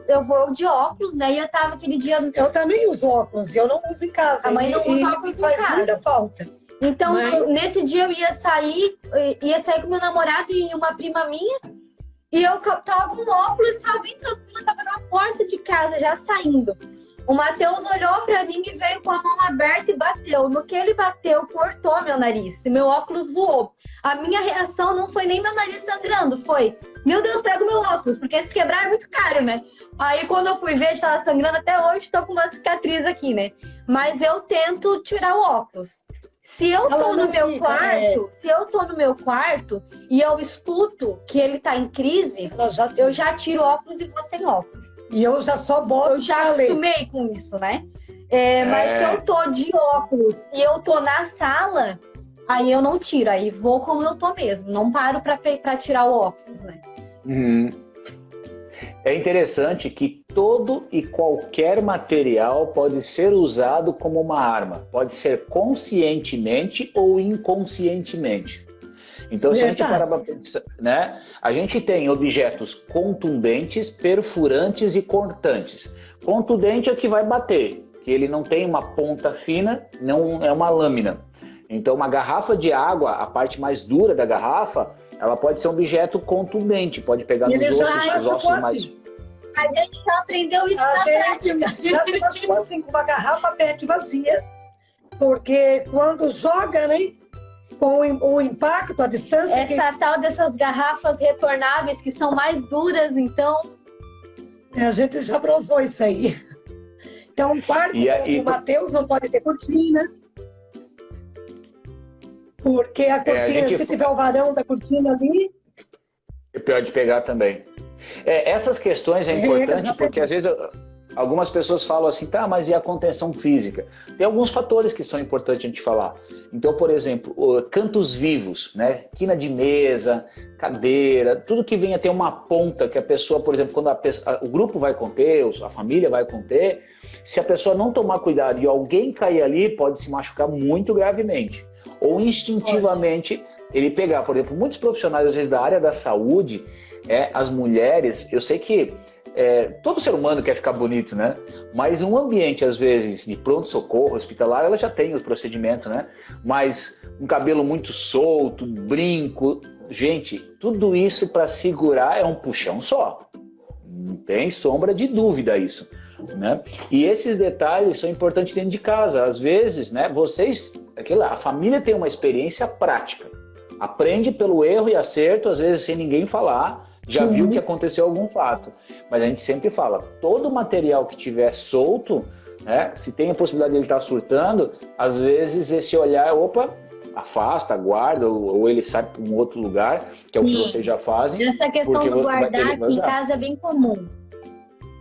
Speaker 3: eu vou de óculos, né? E eu tava aquele dia...
Speaker 2: Eu também uso óculos, eu não uso em casa.
Speaker 3: A mãe não usa óculos em casa.
Speaker 2: Faz muita falta.
Speaker 3: Então, nesse dia eu ia sair com meu namorado e uma prima minha. E eu tava com óculos, tava bem tranquila, tava na porta de casa, já saindo. O Matheus olhou pra mim e veio com a mão aberta e bateu. No que ele bateu, cortou meu nariz. Meu óculos voou. A minha reação não foi nem meu nariz sangrando, foi... Meu Deus, pega o meu óculos, porque se quebrar é muito caro, né? Aí quando eu fui ver, estava sangrando, até hoje tô com uma cicatriz aqui, né? Mas eu tento tirar o óculos. Se eu tô no meu quarto e eu escuto que ele tá em crise, eu já tiro o óculos e vou sem óculos.
Speaker 2: E eu já só boto.
Speaker 3: Eu já acostumei com isso, né? Mas se eu tô de óculos e eu tô na sala, aí eu não tiro, aí vou como eu tô mesmo. Não paro pra tirar o óculos, né?
Speaker 1: É interessante que todo e qualquer material pode ser usado como uma arma. Pode ser conscientemente ou inconscientemente. Então, se a gente parar para pensar, né? A gente tem objetos contundentes, perfurantes e cortantes. Contundente é que vai bater, que ele não tem uma ponta fina, não é uma lâmina. Então, uma garrafa de água, a parte mais dura da garrafa, ela pode ser um objeto contundente, pode pegar nos ossos, os ossos mais...
Speaker 3: A gente só aprendeu isso na prática.
Speaker 2: Já se machucou assim, com uma garrafa PET vazia, porque quando joga, né, com o impacto, a distância...
Speaker 3: Essa tal dessas garrafas retornáveis que são mais duras, então...
Speaker 2: A gente já provou isso aí. Então, o quarto do Matheus não pode ter cortina, porque a cortina, se tiver o varão da cortina ali...
Speaker 1: É pior de pegar também. Essas questões é importante porque às vezes algumas pessoas falam assim, tá, mas e a contenção física? Tem alguns fatores que são importantes a gente falar. Então, por exemplo, cantos vivos, né? Quina de mesa, cadeira, tudo que venha ter uma ponta que a pessoa, por exemplo, quando o grupo vai conter, a família vai conter, se a pessoa não tomar cuidado e alguém cair ali, pode se machucar muito gravemente. Ou instintivamente ele pegar, por exemplo, muitos profissionais às vezes da área da saúde as mulheres, eu sei que todo ser humano quer ficar bonito, né? Mas um ambiente, às vezes, de pronto-socorro, hospitalar, ela já tem o procedimento, né? Mas um cabelo muito solto, brinco, gente, tudo isso para segurar é um puxão só. Não tem sombra de dúvida isso, né? E esses detalhes são importantes dentro de casa. Às vezes, né, a família tem uma experiência prática. Aprende pelo erro e acerto, às vezes sem ninguém falar, já viu que aconteceu algum fato. Mas a gente sempre fala, todo material que tiver solto, né, se tem a possibilidade de ele estar surtando, às vezes esse olhar, afasta, guarda, ou ele sai para um outro lugar, que é o que vocês já fazem.
Speaker 3: Essa questão do guardar aqui em casa é bem comum.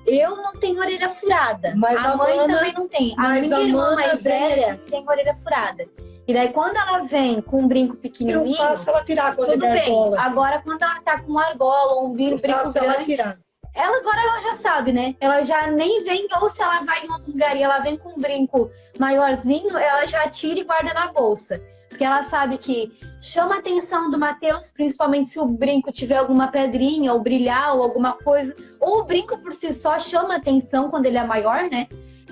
Speaker 3: Eu não tenho orelha furada,
Speaker 2: mas
Speaker 3: a mãe também não tem. A minha irmã mais velha tem orelha furada. E daí quando ela vem com um brinco pequenininho,
Speaker 2: eu faço ela tirar quando
Speaker 3: tudo
Speaker 2: é
Speaker 3: bem.
Speaker 2: argola, assim.
Speaker 3: Agora quando ela tá com uma argola ou um brinco grande, ela já sabe, né? Ela já nem vem, ou se ela vai em outro lugar e ela vem com um brinco maiorzinho, ela já tira e guarda na bolsa. Porque ela sabe que chama a atenção do Matheus, principalmente se o brinco tiver alguma pedrinha, ou brilhar, ou alguma coisa. Ou o brinco por si só chama a atenção quando ele é maior, né?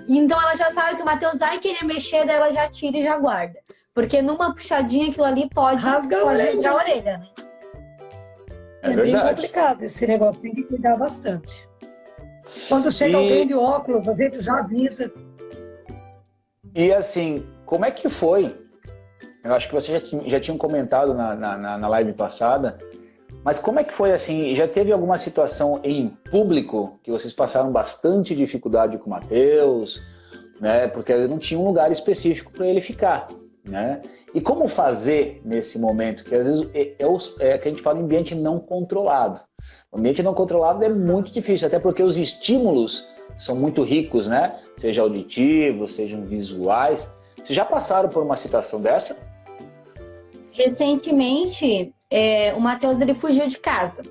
Speaker 3: Então ela já sabe que o Matheus vai querer mexer, daí ela já tira e já guarda. Porque numa puxadinha aquilo ali pode rasgar a orelha, né?
Speaker 2: É bem complicado esse negócio, tem que cuidar bastante. Quando chega alguém de óculos, a gente já avisa.
Speaker 1: E assim, como é que foi? Eu acho que vocês já tinham comentado na live passada, mas como é que foi assim? Já teve alguma situação em público que vocês passaram bastante dificuldade com o Matheus, né? Porque não tinha um lugar específico para ele ficar, né? E como fazer nesse momento? Que às vezes é que a gente fala em ambiente não controlado. O ambiente não controlado é muito difícil, até porque os estímulos são muito ricos, né? Seja auditivos, sejam visuais. Vocês já passaram por uma situação dessa?
Speaker 3: Recentemente, o Matheus ele fugiu de casa.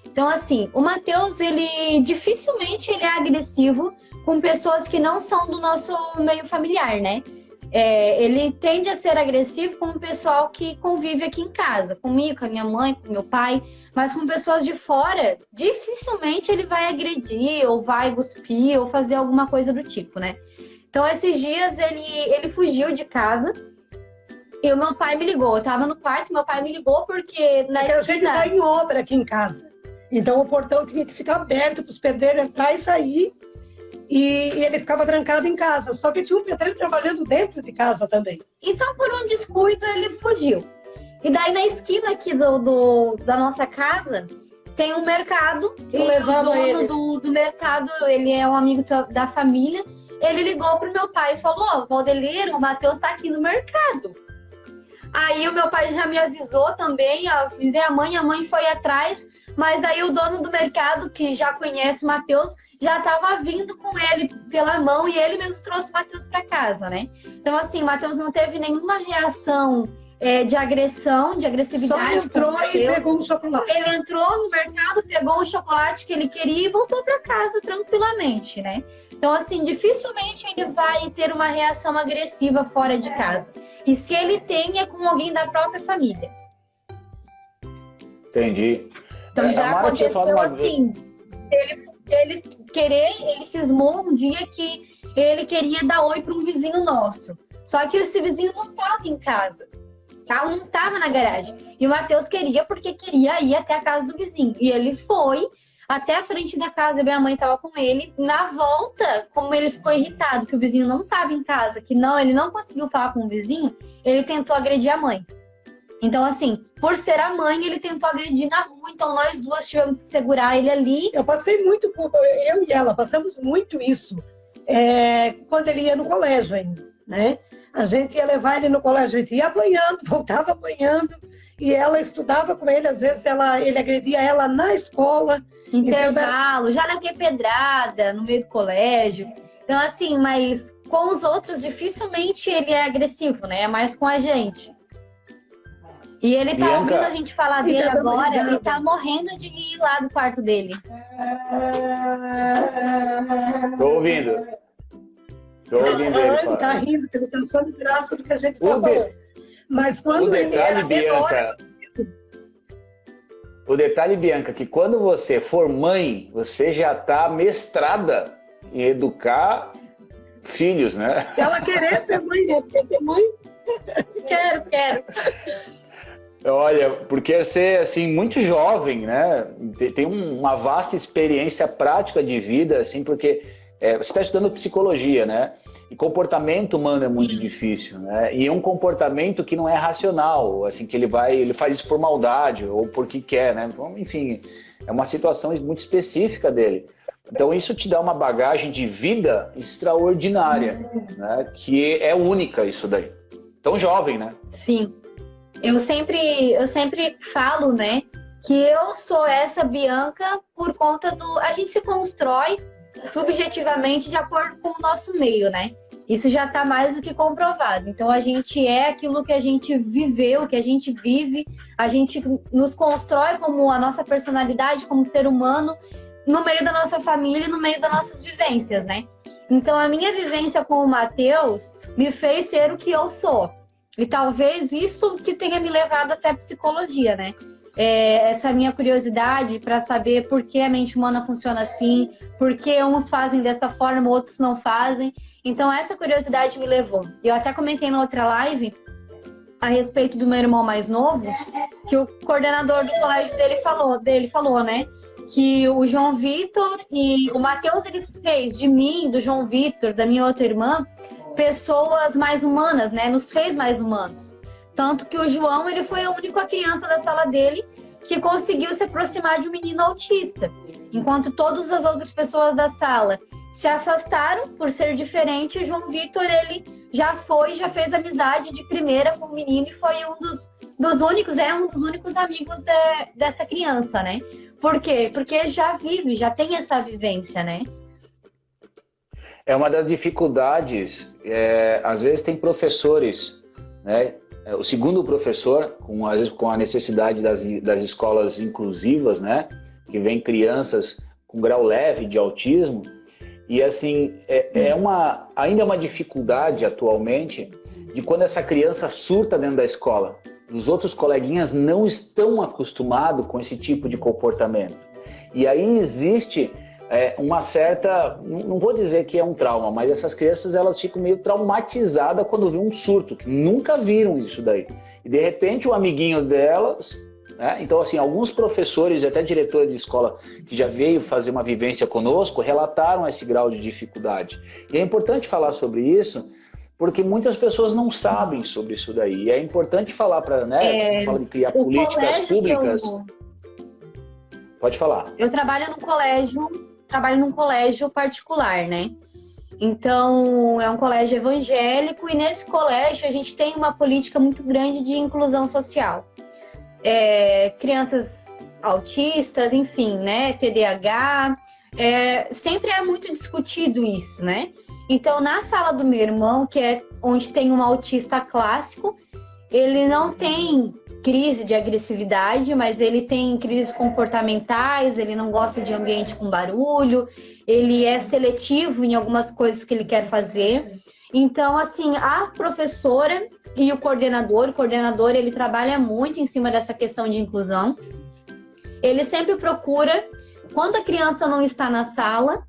Speaker 3: Então, assim, o Matheus, ele dificilmente ele é agressivo com pessoas que não são do nosso meio familiar, né? Ele tende a ser agressivo com o pessoal que convive aqui em casa, comigo, com a minha mãe, com meu pai, mas com pessoas de fora, dificilmente ele vai agredir, ou vai cuspir, ou fazer alguma coisa do tipo, né? Então, esses dias ele fugiu de casa e o meu pai me ligou. Eu tava no quarto, meu pai me ligou porque na esquina...
Speaker 2: A gente tá em obra aqui em casa. Então, o portão tinha que ficar aberto para os pedreiros entrar e sair. E ele ficava trancado em casa. Só que tinha um pedreiro trabalhando dentro de casa também.
Speaker 3: Então, por um descuido, ele fugiu. E daí, na esquina aqui da nossa casa, tem um mercado. E o dono do mercado, ele é um amigo da família. Ele ligou pro meu pai e falou: Valdeleiro, o Matheus tá aqui no mercado. Aí o meu pai já me avisou também, eu avisei a mãe foi atrás. Mas aí o dono do mercado, que já conhece o Matheus, já estava vindo com ele pela mão e ele mesmo trouxe o Matheus para casa, né? Então, assim, o Matheus não teve nenhuma reação de agressividade.
Speaker 2: Só entrou e pegou um chocolate.
Speaker 3: Ele entrou no mercado, pegou o chocolate que ele queria e voltou para casa tranquilamente, né? Então, assim, dificilmente ele vai ter uma reação agressiva fora de casa. E se ele tem, é com alguém da própria família.
Speaker 1: Entendi.
Speaker 3: Então, já aconteceu assim, ele cismou um dia que ele queria dar oi para um vizinho nosso. Só que esse vizinho não estava em casa. O carro não estava na garagem. E o Matheus queria porque queria ir até a casa do vizinho. E ele foi até a frente da casa, minha mãe estava com ele. Na volta, como ele ficou irritado que o vizinho não estava em casa, que ele não conseguiu falar com o vizinho, ele tentou agredir a mãe. Então, assim, por ser a mãe, ele tentou agredir na rua. Então, nós duas tivemos que segurar ele ali.
Speaker 2: Eu passei muito, eu e ela, passamos muito isso quando ele ia no colégio ainda, né? A gente ia levar ele no colégio, a gente ia apanhando, voltava apanhando. E ela estudava com ele, às vezes ele agredia ela na escola.
Speaker 3: Intervalo, já levei pedrada no meio do colégio. Então, assim, mas com os outros, dificilmente ele é agressivo, né? É mais com a gente. E ele tá
Speaker 1: Bianca,
Speaker 3: ouvindo a gente falar dele agora, ele tá morrendo de ir lá do quarto dele.
Speaker 1: Tô ouvindo. Ele
Speaker 2: tá rindo, porque ele tá só de graça do que a gente tá falando. Mas quando ele era menor,
Speaker 1: O detalhe, Bianca, que quando você for mãe, você já está mestrada em educar filhos, né?
Speaker 2: Se ela querer ser mãe, né? Quer ser mãe?
Speaker 3: Quero.
Speaker 1: Olha, porque você, assim, muito jovem, né? Tem uma vasta experiência prática de vida, assim, porque você está estudando psicologia, né? E comportamento humano é muito difícil, né? E é um comportamento que não é racional, assim, que ele faz isso por maldade ou porque quer, né? Então, enfim, é uma situação muito específica dele. Então isso te dá uma bagagem de vida extraordinária, né? Que é única isso daí. Tão jovem, né?
Speaker 3: Sim. Eu sempre falo, né, que eu sou essa Bianca por conta do... A gente se constrói subjetivamente de acordo com o nosso meio, né? Isso já está mais do que comprovado. Então, a gente é aquilo que a gente viveu, que a gente vive, a gente nos constrói como a nossa personalidade, como ser humano, no meio da nossa família, no meio das nossas vivências, né? Então, a minha vivência com o Matheus me fez ser o que eu sou. E talvez isso que tenha me levado até a psicologia, né? Essa minha curiosidade para saber por que a mente humana funciona assim, por que uns fazem dessa forma, outros não fazem. Então, essa curiosidade me levou. Eu até comentei na outra live a respeito do meu irmão mais novo, que o coordenador do colégio dele falou, né? Que o João Vitor e o Matheus, ele fez de mim, do João Vitor, da minha outra irmã, pessoas mais humanas, né? Nos fez mais humanos. Tanto que o João, ele foi a única criança da sala dele que conseguiu se aproximar de um menino autista. Enquanto todas as outras pessoas da sala se afastaram por ser diferente, o João Vitor, ele já fez amizade de primeira com o menino e foi um dos únicos amigos dessa criança, né? Por quê? Porque já tem essa vivência, né?
Speaker 1: É uma das dificuldades, às vezes tem professores, né? O segundo professor, às vezes com a necessidade das escolas inclusivas, né? Que vem crianças com grau leve de autismo, e assim, ainda é uma dificuldade atualmente de quando essa criança surta dentro da escola. Os outros coleguinhas não estão acostumados com esse tipo de comportamento. E aí existe uma certa, não vou dizer que é um trauma, mas essas crianças elas ficam meio traumatizadas quando vê um surto, que nunca viram isso daí. E de repente o amiguinho delas, né? Então assim, alguns professores e até diretores de escola que já veio fazer uma vivência conosco relataram esse grau de dificuldade. E é importante falar sobre isso, porque muitas pessoas não sabem sobre isso daí. E é importante falar para, né? Fala de criar políticas públicas. Pode falar.
Speaker 3: Eu trabalho num colégio particular, né? Então, é um colégio evangélico e nesse colégio a gente tem uma política muito grande de inclusão social. Crianças autistas, enfim, né? TDAH, sempre é muito discutido isso, né? Então, na sala do meu irmão, que é onde tem um autista clássico, ele não tem crise de agressividade, mas ele tem crises comportamentais, ele não gosta de ambiente com barulho, ele é seletivo em algumas coisas que ele quer fazer. Então, assim, a professora e o coordenador ele trabalha muito em cima dessa questão de inclusão. Ele sempre procura, quando a criança não está na sala,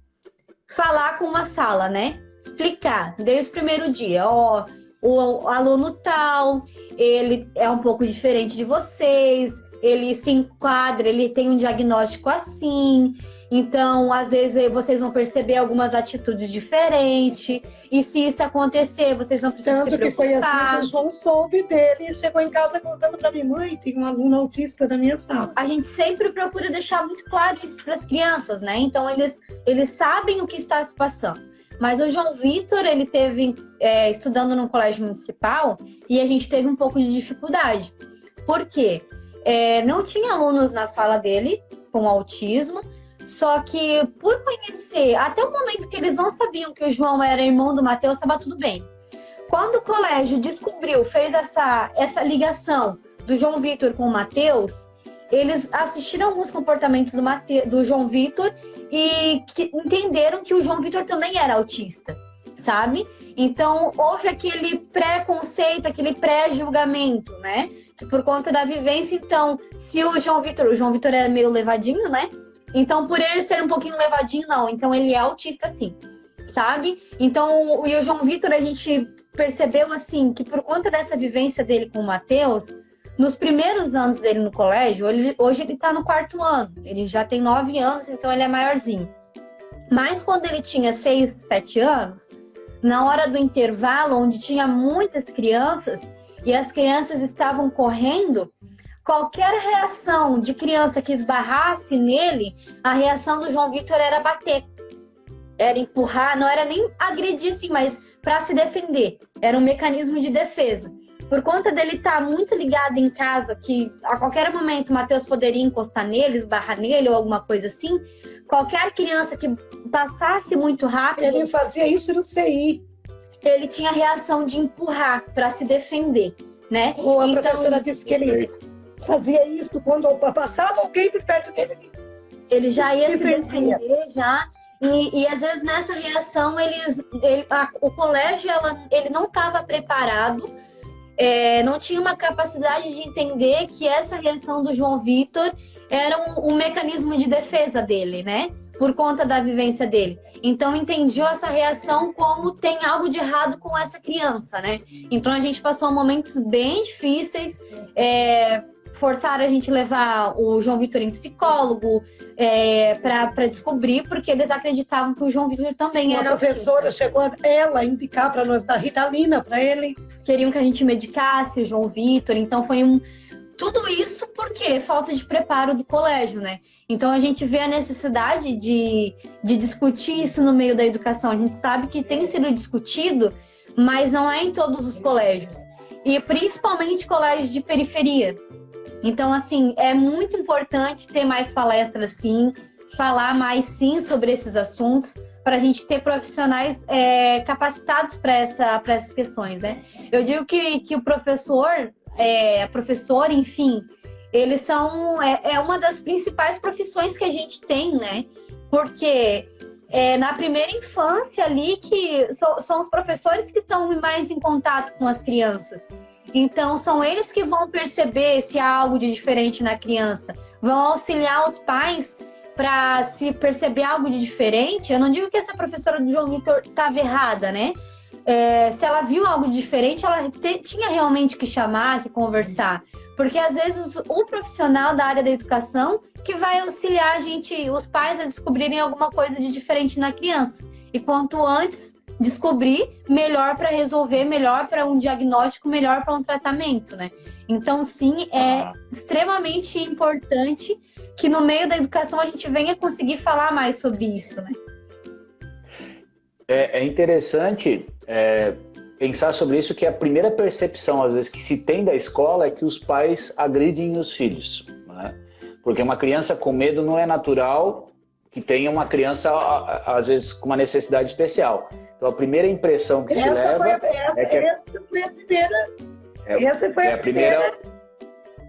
Speaker 3: falar com uma sala, né? Explicar, desde o primeiro dia, o aluno tal, ele é um pouco diferente de vocês, ele se enquadra, ele tem um diagnóstico assim, então às vezes vocês vão perceber algumas atitudes diferentes, e se isso acontecer, vocês não precisam se preocupar.
Speaker 2: Tanto que foi assim que o João soube dele e chegou em casa contando pra minha mãe, tem um aluno autista na minha sala.
Speaker 3: A gente sempre procura deixar muito claro isso para as crianças, né? Então eles sabem o que está se passando. Mas o João Vitor, ele teve estudando no colégio municipal e a gente teve um pouco de dificuldade. Por quê? Não tinha alunos na sala dele com autismo, só que por conhecer, até o momento que eles não sabiam que o João era irmão do Matheus, estava tudo bem. Quando o colégio fez essa ligação do João Vitor com o Matheus, eles assistiram alguns comportamentos do João Vitor e entenderam que o João Vitor também era autista, sabe? Então, houve aquele pré-conceito, aquele pré-julgamento, né? por conta da vivência. Então, se o João Vitor é meio levadinho, né? Então, por ele ser um pouquinho levadinho, não. Então, ele é autista, sim, sabe? Então, e o João Vitor, a gente percebeu, assim, que por conta dessa vivência dele com o Matheus, nos primeiros anos dele no colégio, hoje ele tá no 4º ano. Ele já tem 9 anos, então ele é maiorzinho. Mas quando ele tinha 6, 7 anos, na hora do intervalo, onde tinha muitas crianças, e as crianças estavam correndo, qualquer reação de criança que esbarrasse nele, a reação do João Vitor era bater. Era empurrar, não era nem agredir, assim, mas para se defender. Era um mecanismo de defesa. Por conta dele estar muito ligado em casa, que a qualquer momento o Matheus poderia encostar nele, esbarrar nele ou alguma coisa assim, qualquer criança que passasse muito rápido...
Speaker 2: Ele fazia isso no CI.
Speaker 3: Ele tinha reação de empurrar para se defender, né?
Speaker 2: Ou a professora disse que ele fazia isso quando passava alguém por perto dele.
Speaker 3: Ele já ia se defender, já... E às vezes nessa reação o colégio ele não estava preparado, não tinha uma capacidade de entender que essa reação do João Vitor era um mecanismo de defesa dele, né? Por conta da vivência dele. Então entendiu essa reação como tem algo de errado com essa criança, né? Então a gente passou momentos bem difíceis, forçaram a gente levar o João Vitor em psicólogo, para descobrir, porque eles acreditavam que o João Vitor também era
Speaker 2: autista. A professora chegou a indicar para nós dar Ritalina para ele.
Speaker 3: Queriam que a gente medicasse o João Vitor, então foi tudo isso porque falta de preparo do colégio, né? Então a gente vê a necessidade de discutir isso no meio da educação. A gente sabe que tem sido discutido, mas não é em todos os colégios. E principalmente colégios de periferia. Então, assim, é muito importante ter mais palestras, sim, falar mais, sim, sobre esses assuntos, para a gente ter profissionais capacitados para essas questões, né? Eu digo que o professor, a professora, enfim, eles são uma das principais profissões que a gente tem, né? Porque na primeira infância ali que são os professores que estão mais em contato com as crianças. Então, são eles que vão perceber se há algo de diferente na criança. Vão auxiliar os pais para se perceber algo de diferente. Eu não digo que essa professora do João Vitor estava errada, né? Se ela viu algo de diferente, ela tinha realmente que chamar, que conversar. Porque, às vezes, o profissional da área da educação que vai auxiliar a gente, os pais, a descobrirem alguma coisa de diferente na criança. E quanto antes descobrir, melhor para resolver, melhor para um diagnóstico, melhor para um tratamento, né? Então, sim, é extremamente importante que no meio da educação a gente venha conseguir falar mais sobre isso, né?
Speaker 1: É interessante pensar sobre isso, que a primeira percepção, às vezes, que se tem da escola é que os pais agridem os filhos, né? Porque uma criança com medo não é natural que tenha uma criança, às vezes, com uma necessidade especial. Então, a primeira impressão que se leva
Speaker 2: essa foi a primeira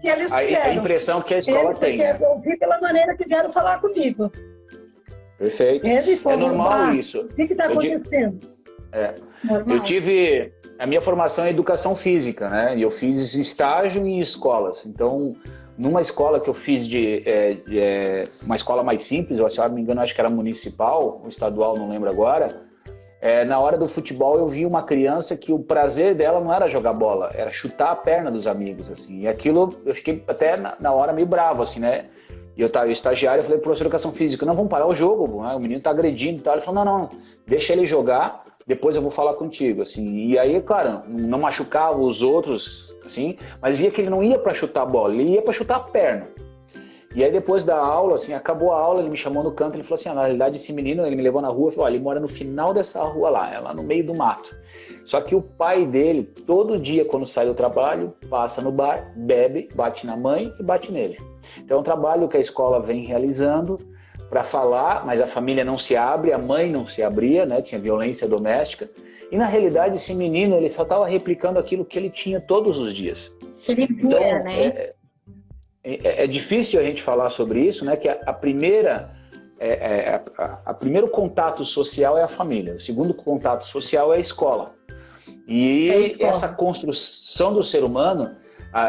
Speaker 2: que eles tiveram.
Speaker 1: A impressão que a escola tem.
Speaker 2: Porque eu ouvi pela maneira que vieram falar comigo.
Speaker 1: Perfeito. É normal isso.
Speaker 2: O que está acontecendo?
Speaker 1: Eu tive a minha formação em educação física, né? E eu fiz estágio em escolas. Então, numa escola que eu fiz uma escola mais simples, se eu não me engano, acho que era municipal, ou estadual, não lembro agora. Na hora do futebol eu vi uma criança que o prazer dela não era jogar bola, era chutar a perna dos amigos, assim. E aquilo eu fiquei até na hora meio bravo, assim, né? E eu estava estagiário, eu falei, professor de educação física, não, vamos parar o jogo, né? O menino tá agredindo e tal. Ele falou, não, deixa ele jogar, depois eu vou falar contigo, assim. E aí, claro, não machucava os outros, assim, mas via que ele não ia para chutar a bola, ele ia para chutar a perna. E aí depois da aula, assim, acabou a aula, ele me chamou no canto, ele falou assim, na realidade esse menino, ele me levou na rua, falou, ele mora no final dessa rua lá, é lá no meio do mato. Só que o pai dele, todo dia quando sai do trabalho, passa no bar, bebe, bate na mãe e bate nele. Então é um trabalho que a escola vem realizando para falar, mas a família não se abre, a mãe não se abria, né? Tinha violência doméstica. E na realidade esse menino, ele só estava replicando aquilo que ele tinha todos os dias.
Speaker 3: Ele via, então, né?
Speaker 1: É difícil a gente falar sobre isso, né? Que a primeiro contato social é a família, o segundo contato social é a escola. E essa construção do ser humano,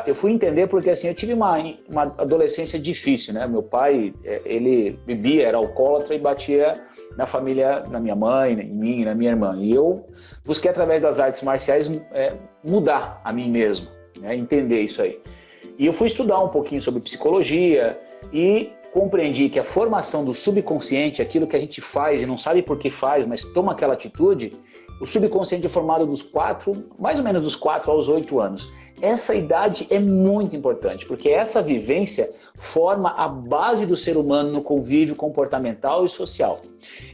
Speaker 1: Eu fui entender porque assim, eu tive uma adolescência difícil, né? Meu pai, ele bebia, era alcoólatra e batia na família, na minha mãe, em mim, na minha irmã. E eu busquei, através das artes marciais, mudar a mim mesmo, né? Entender isso aí. E eu fui estudar um pouquinho sobre psicologia e compreendi que a formação do subconsciente, aquilo que a gente faz e não sabe por que faz, mas toma aquela atitude, o subconsciente é formado mais ou menos dos 4 aos 8 anos. Essa idade é muito importante, porque essa vivência forma a base do ser humano no convívio comportamental e social.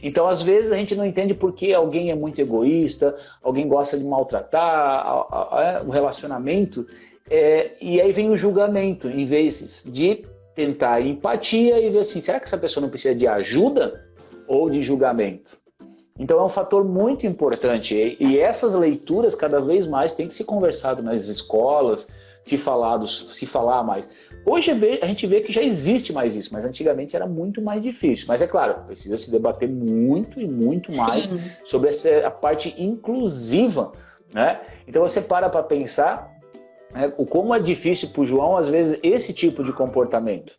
Speaker 1: Então, às vezes, a gente não entende por que alguém é muito egoísta, alguém gosta de maltratar, o relacionamento, e aí vem o julgamento, em vez de tentar empatia e ver assim, será que essa pessoa não precisa de ajuda ou de julgamento? Então é um fator muito importante e essas leituras cada vez mais têm que ser conversado nas escolas, se falar mais. Hoje a gente vê que já existe mais isso, mas antigamente era muito mais difícil. Mas é claro, precisa se debater muito e muito mais sobre a parte inclusiva, né? Então você para pensar como é difícil para o João, às vezes, esse tipo de comportamento.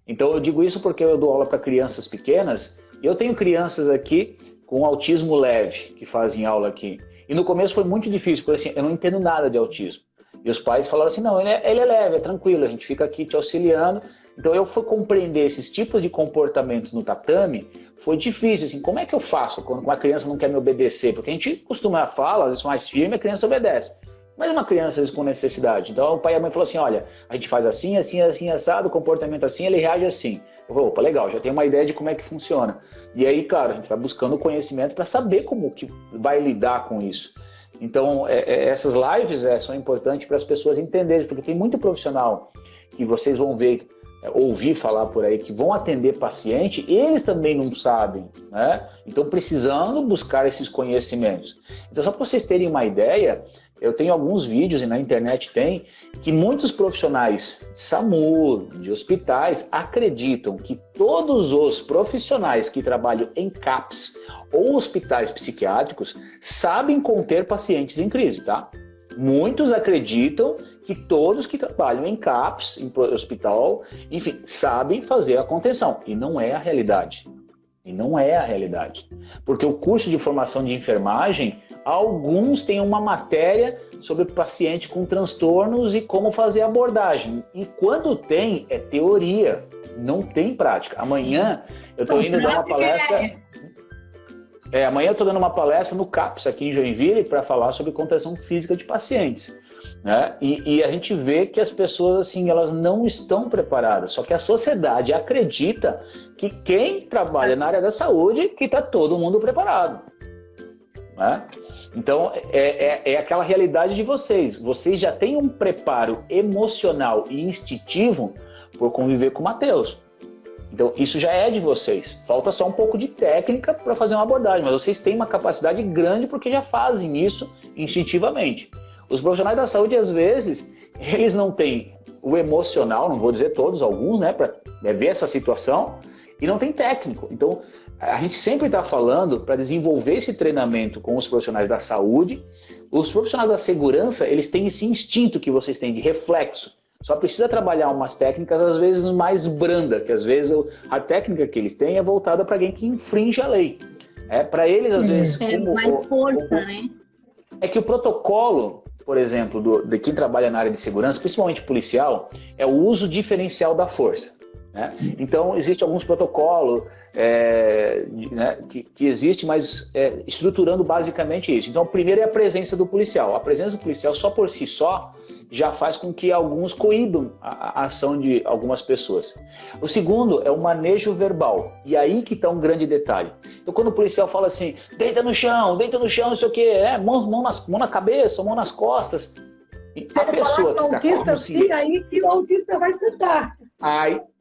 Speaker 1: Então eu digo isso porque eu dou aula para crianças pequenas e eu tenho crianças aqui com autismo leve que fazem aula aqui. E no começo foi muito difícil, porque assim, eu não entendo nada de autismo. E os pais falaram assim, não, ele é leve, é tranquilo, a gente fica aqui te auxiliando. Então eu fui compreender esses tipos de comportamentos no tatame, foi difícil, assim, como é que eu faço quando uma criança não quer me obedecer? Porque a gente costuma falar, às vezes mais firme, a criança obedece. Mas uma criança, às vezes, com necessidade. Então o pai e a mãe falaram assim, olha, a gente faz assim, assim, assim, assado, o comportamento assim, ele reage assim. Eu falei, opa, legal, já tenho uma ideia de como é que funciona. E aí, claro, a gente vai buscando conhecimento para saber como que vai lidar com isso. Então, essas lives são importantes para as pessoas entenderem, porque tem muito profissional que vocês vão ver, ouvir falar por aí, que vão atender paciente, eles também não sabem, né? Então, precisando buscar esses conhecimentos. Então, só para vocês terem uma ideia, eu tenho alguns vídeos, e na internet tem, que muitos profissionais de SAMU, de hospitais, acreditam que todos os profissionais que trabalham em CAPS ou hospitais psiquiátricos sabem conter pacientes em crise, tá? Muitos acreditam que todos que trabalham em CAPS, em hospital, enfim, sabem fazer a contenção. E não é a realidade. E não é a realidade. Porque o curso de formação de enfermagem, alguns têm uma matéria sobre paciente com transtornos e como fazer a abordagem. E quando tem, é teoria, não tem prática. Amanhã eu estou indo dar uma palestra... amanhã eu estou dando uma palestra no CAPS, aqui em Joinville, para falar sobre contenção física de pacientes. Né? E a gente vê que as pessoas assim, elas não estão preparadas, só que a sociedade acredita que quem trabalha na área da saúde, que está todo mundo preparado. Né? Então, é aquela realidade de vocês. Vocês já têm um preparo emocional e instintivo por conviver com o Matheus. Então, isso já é de vocês. Falta só um pouco de técnica para fazer uma abordagem, mas vocês têm uma capacidade grande porque já fazem isso instintivamente. Os profissionais da saúde, às vezes, eles não têm o emocional, não vou dizer todos, alguns, né, para ver essa situação, e não tem técnico. Então, a gente sempre está falando para desenvolver esse treinamento com os profissionais da saúde. Os profissionais da segurança, eles têm esse instinto que vocês têm de reflexo. Só precisa trabalhar umas técnicas, às vezes, mais branda, que às vezes a técnica que eles têm é voltada para alguém que infringe a lei. Para eles, às vezes...
Speaker 3: mais força, né?
Speaker 1: É que o protocolo, por exemplo, de quem trabalha na área de segurança, principalmente policial, é o uso diferencial da força. Né? Então, existem alguns protocolos né, que existem, mas estruturando basicamente isso. Então, o primeiro é a presença do policial. A presença do policial, só por si só, já faz com que alguns coíbam a ação de algumas pessoas. O segundo é o manejo verbal. E aí que está um grande detalhe. Então, quando o policial fala assim, deita no chão, não sei o quê, mão na cabeça, mão nas costas. E a pessoa que
Speaker 2: está consciente... Aí que o autista vai sentar.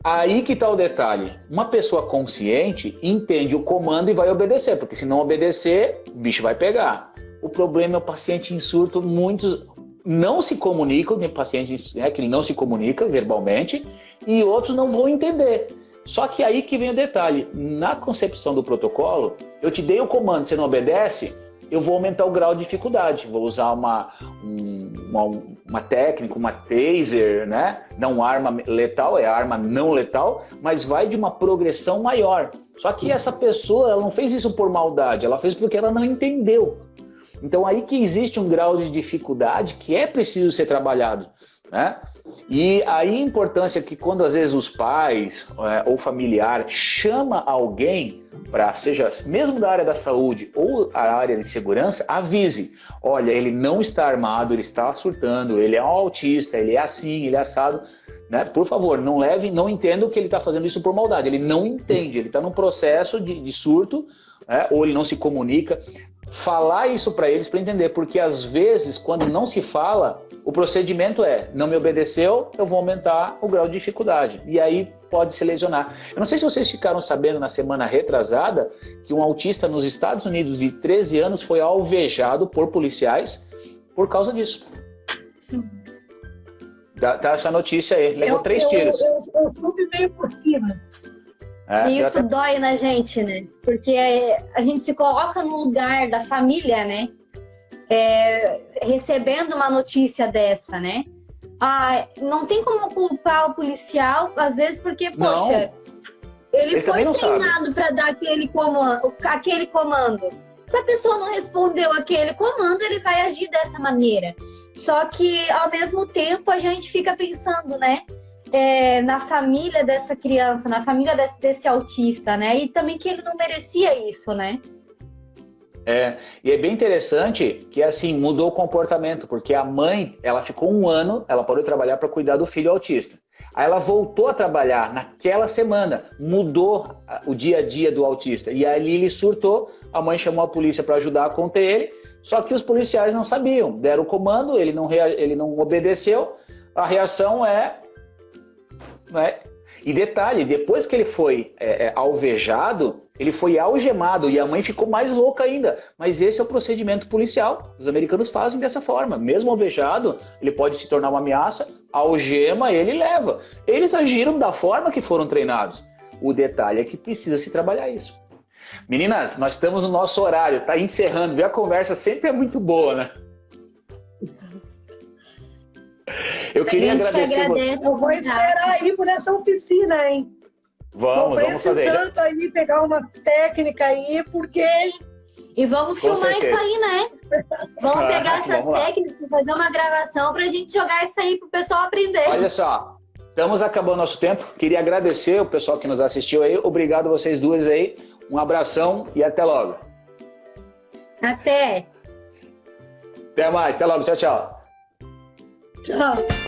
Speaker 1: Aí que está o detalhe. Uma pessoa consciente entende o comando e vai obedecer, porque se não obedecer, o bicho vai pegar. O problema é o paciente em surto, muitos não se comunicam, tem pacientes que não se comunicam verbalmente, e outros não vão entender. Só que aí que vem o detalhe. Na concepção do protocolo, eu te dei o comando, você não obedece, eu vou aumentar o grau de dificuldade. Vou usar um uma técnica, uma taser, né? Não arma letal, é arma não letal, mas vai de uma progressão maior. Só que essa pessoa, ela não fez isso por maldade, ela fez porque ela não entendeu. Então aí que existe um grau de dificuldade que é preciso ser trabalhado, né? E aí a importância que quando às vezes os pais ou familiar chama alguém para, seja mesmo da área da saúde ou a área de segurança, avise. Olha, ele não está armado, ele está surtando, ele é um autista, ele é assim, ele é assado. Né? Por favor, não leve, não entenda que ele está fazendo isso por maldade. Ele não entende, ele está num processo de surto, né? Ou ele não se comunica. Falar isso para eles para entender, porque às vezes, quando não se fala, o procedimento é, não me obedeceu, eu vou aumentar o grau de dificuldade. E aí pode se lesionar. Eu não sei se vocês ficaram sabendo na semana retrasada que um autista nos Estados Unidos de 13 anos foi alvejado por policiais por causa disso. Tá essa notícia aí, levou 3 tiros.
Speaker 2: Eu soube meio por cima.
Speaker 3: E isso dói na gente, né? Porque a gente se coloca no lugar da família, né? Recebendo uma notícia dessa, né? Não tem como culpar o policial, às vezes, porque, poxa, ele foi treinado para dar aquele comando. Se a pessoa não respondeu aquele comando, ele vai agir dessa maneira. Só que, ao mesmo tempo, a gente fica pensando, né? Na família dessa criança, na família desse autista, né? E também que ele não merecia isso, né?
Speaker 1: E é bem interessante que, assim, mudou o comportamento, porque a mãe, ela ficou 1 ano, ela parou de trabalhar para cuidar do filho autista. Aí ela voltou a trabalhar naquela semana, mudou o dia a dia do autista. E ali ele surtou, a mãe chamou a polícia para ajudar a conter ele, só que os policiais não sabiam, deram o comando, ele não obedeceu, a reação né? E detalhe, depois que ele foi alvejado, ele foi algemado e a mãe ficou mais louca ainda. Mas esse é o procedimento policial. Os americanos fazem dessa forma. Mesmo alvejado, ele pode se tornar uma ameaça, algema, ele leva. Eles agiram da forma que foram treinados. O detalhe é que precisa se trabalhar isso. Meninas, nós estamos no nosso horário, tá encerrando. A conversa sempre é muito boa, né? Eu queria agradecer você.
Speaker 2: Eu vou esperar aí por essa oficina, hein?
Speaker 1: Vamos fazer.
Speaker 2: Tô precisando aí pegar umas técnicas aí, porque...
Speaker 3: E vamos filmar isso aí, né? Vamos pegar essas técnicas e fazer uma gravação pra gente jogar isso aí pro pessoal aprender.
Speaker 1: Olha só, estamos acabando nosso tempo. Queria agradecer o pessoal que nos assistiu aí. Obrigado vocês duas aí. Um abração e até logo.
Speaker 3: Até.
Speaker 1: Até mais. Até logo. Tchau, tchau.
Speaker 2: Tchau.